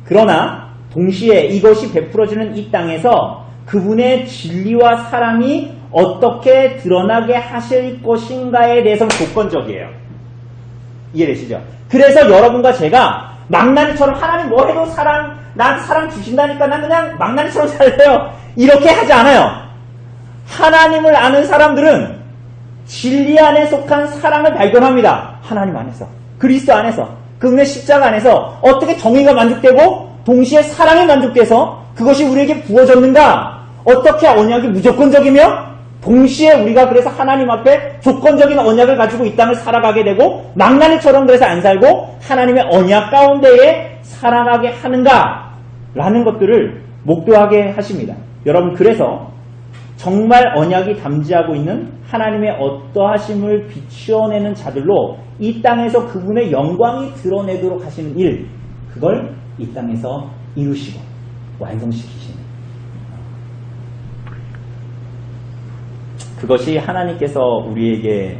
그러나 동시에 이것이 베풀어지는 이 땅에서 그분의 진리와 사랑이 어떻게 드러나게 하실 것인가에 대해서는 조건적이에요. 이해되시죠? 그래서 여러분과 제가 망나니처럼 하나님 뭐 해도 나한테 사랑 주신다니까 난 그냥 망나니처럼 살래요. 이렇게 하지 않아요. 하나님을 아는 사람들은 진리 안에 속한 사랑을 발견합니다. 하나님 안에서. 그리스도 안에서. 그분의 십자가 안에서 어떻게 정의가 만족되고 동시에 사랑이 만족돼서 그것이 우리에게 부어졌는가? 어떻게 언약이 무조건적이며 동시에 우리가 그래서 하나님 앞에 조건적인 언약을 가지고 이 땅을 살아가게 되고 망나니처럼 그래서 안 살고 하나님의 언약 가운데에 살아가게 하는가? 라는 것들을 목도하게 하십니다. 여러분 그래서 정말 언약이 담지하고 있는 하나님의 어떠하심을 비추어내는 자들로 이 땅에서 그분의 영광이 드러내도록 하시는 일, 그걸 이 땅에서 이루시고 완성시키시는 그것이 하나님께서 우리에게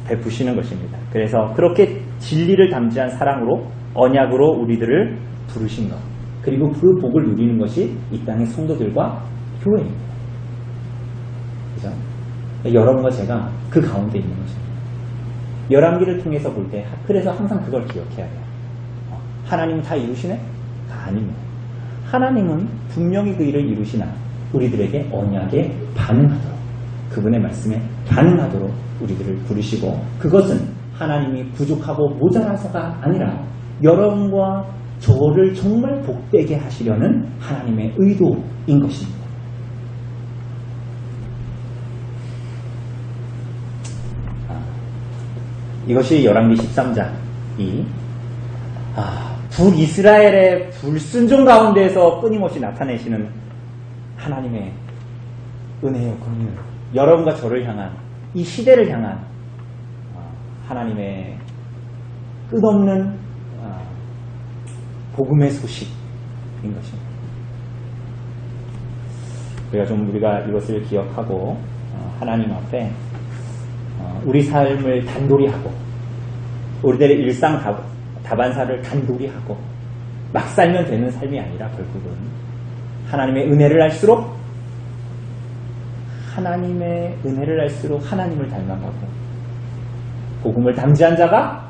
베푸시는 것입니다. 그래서 그렇게 진리를 담지한 사랑으로 언약으로 우리들을 부르신 것, 그리고 그 복을 누리는 것이 이 땅의 성도들과 교회입니다. 그죠? 여러분과 제가 그 가운데 있는 것입니다. 열왕기를 통해서 볼 때 그래서 항상 그걸 기억해야 돼요. 하나님은 다 이루시네? 아닙니다. 하나님은 분명히 그 일을 이루시나 우리들에게 언약에 반응하도록 그분의 말씀에 반응하도록 우리들을 부르시고 그것은 하나님이 부족하고 모자라서가 아니라 여러분과 저를 정말 복되게 하시려는 하나님의 의도인 것입니다. 이것이 열왕기 13장이 북이스라엘의 불순종 가운데에서 끊임없이 나타내시는 하나님의 은혜요 긍휼, 여러분과 저를 향한 이 시대를 향한 하나님의 끝없는 복음의 소식인 것입니다. 우리가 이것을 기억하고 하나님 앞에 우리 삶을 단돌이 하고 우리들의 일상 다반사를 단돌이 하고 막 살면 되는 삶이 아니라 결국은 하나님의 은혜를 알수록 하나님을 닮아가고 복음을 담지한 자가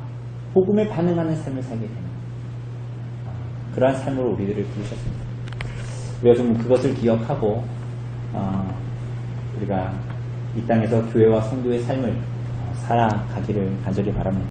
복음에 반응하는 삶을 살게 되는 그러한 삶으로 우리들을 부르셨습니다. 우리가 좀 그것을 기억하고 우리가 이 땅에서 교회와 성도의 삶을 살아가기를 간절히 바랍니다.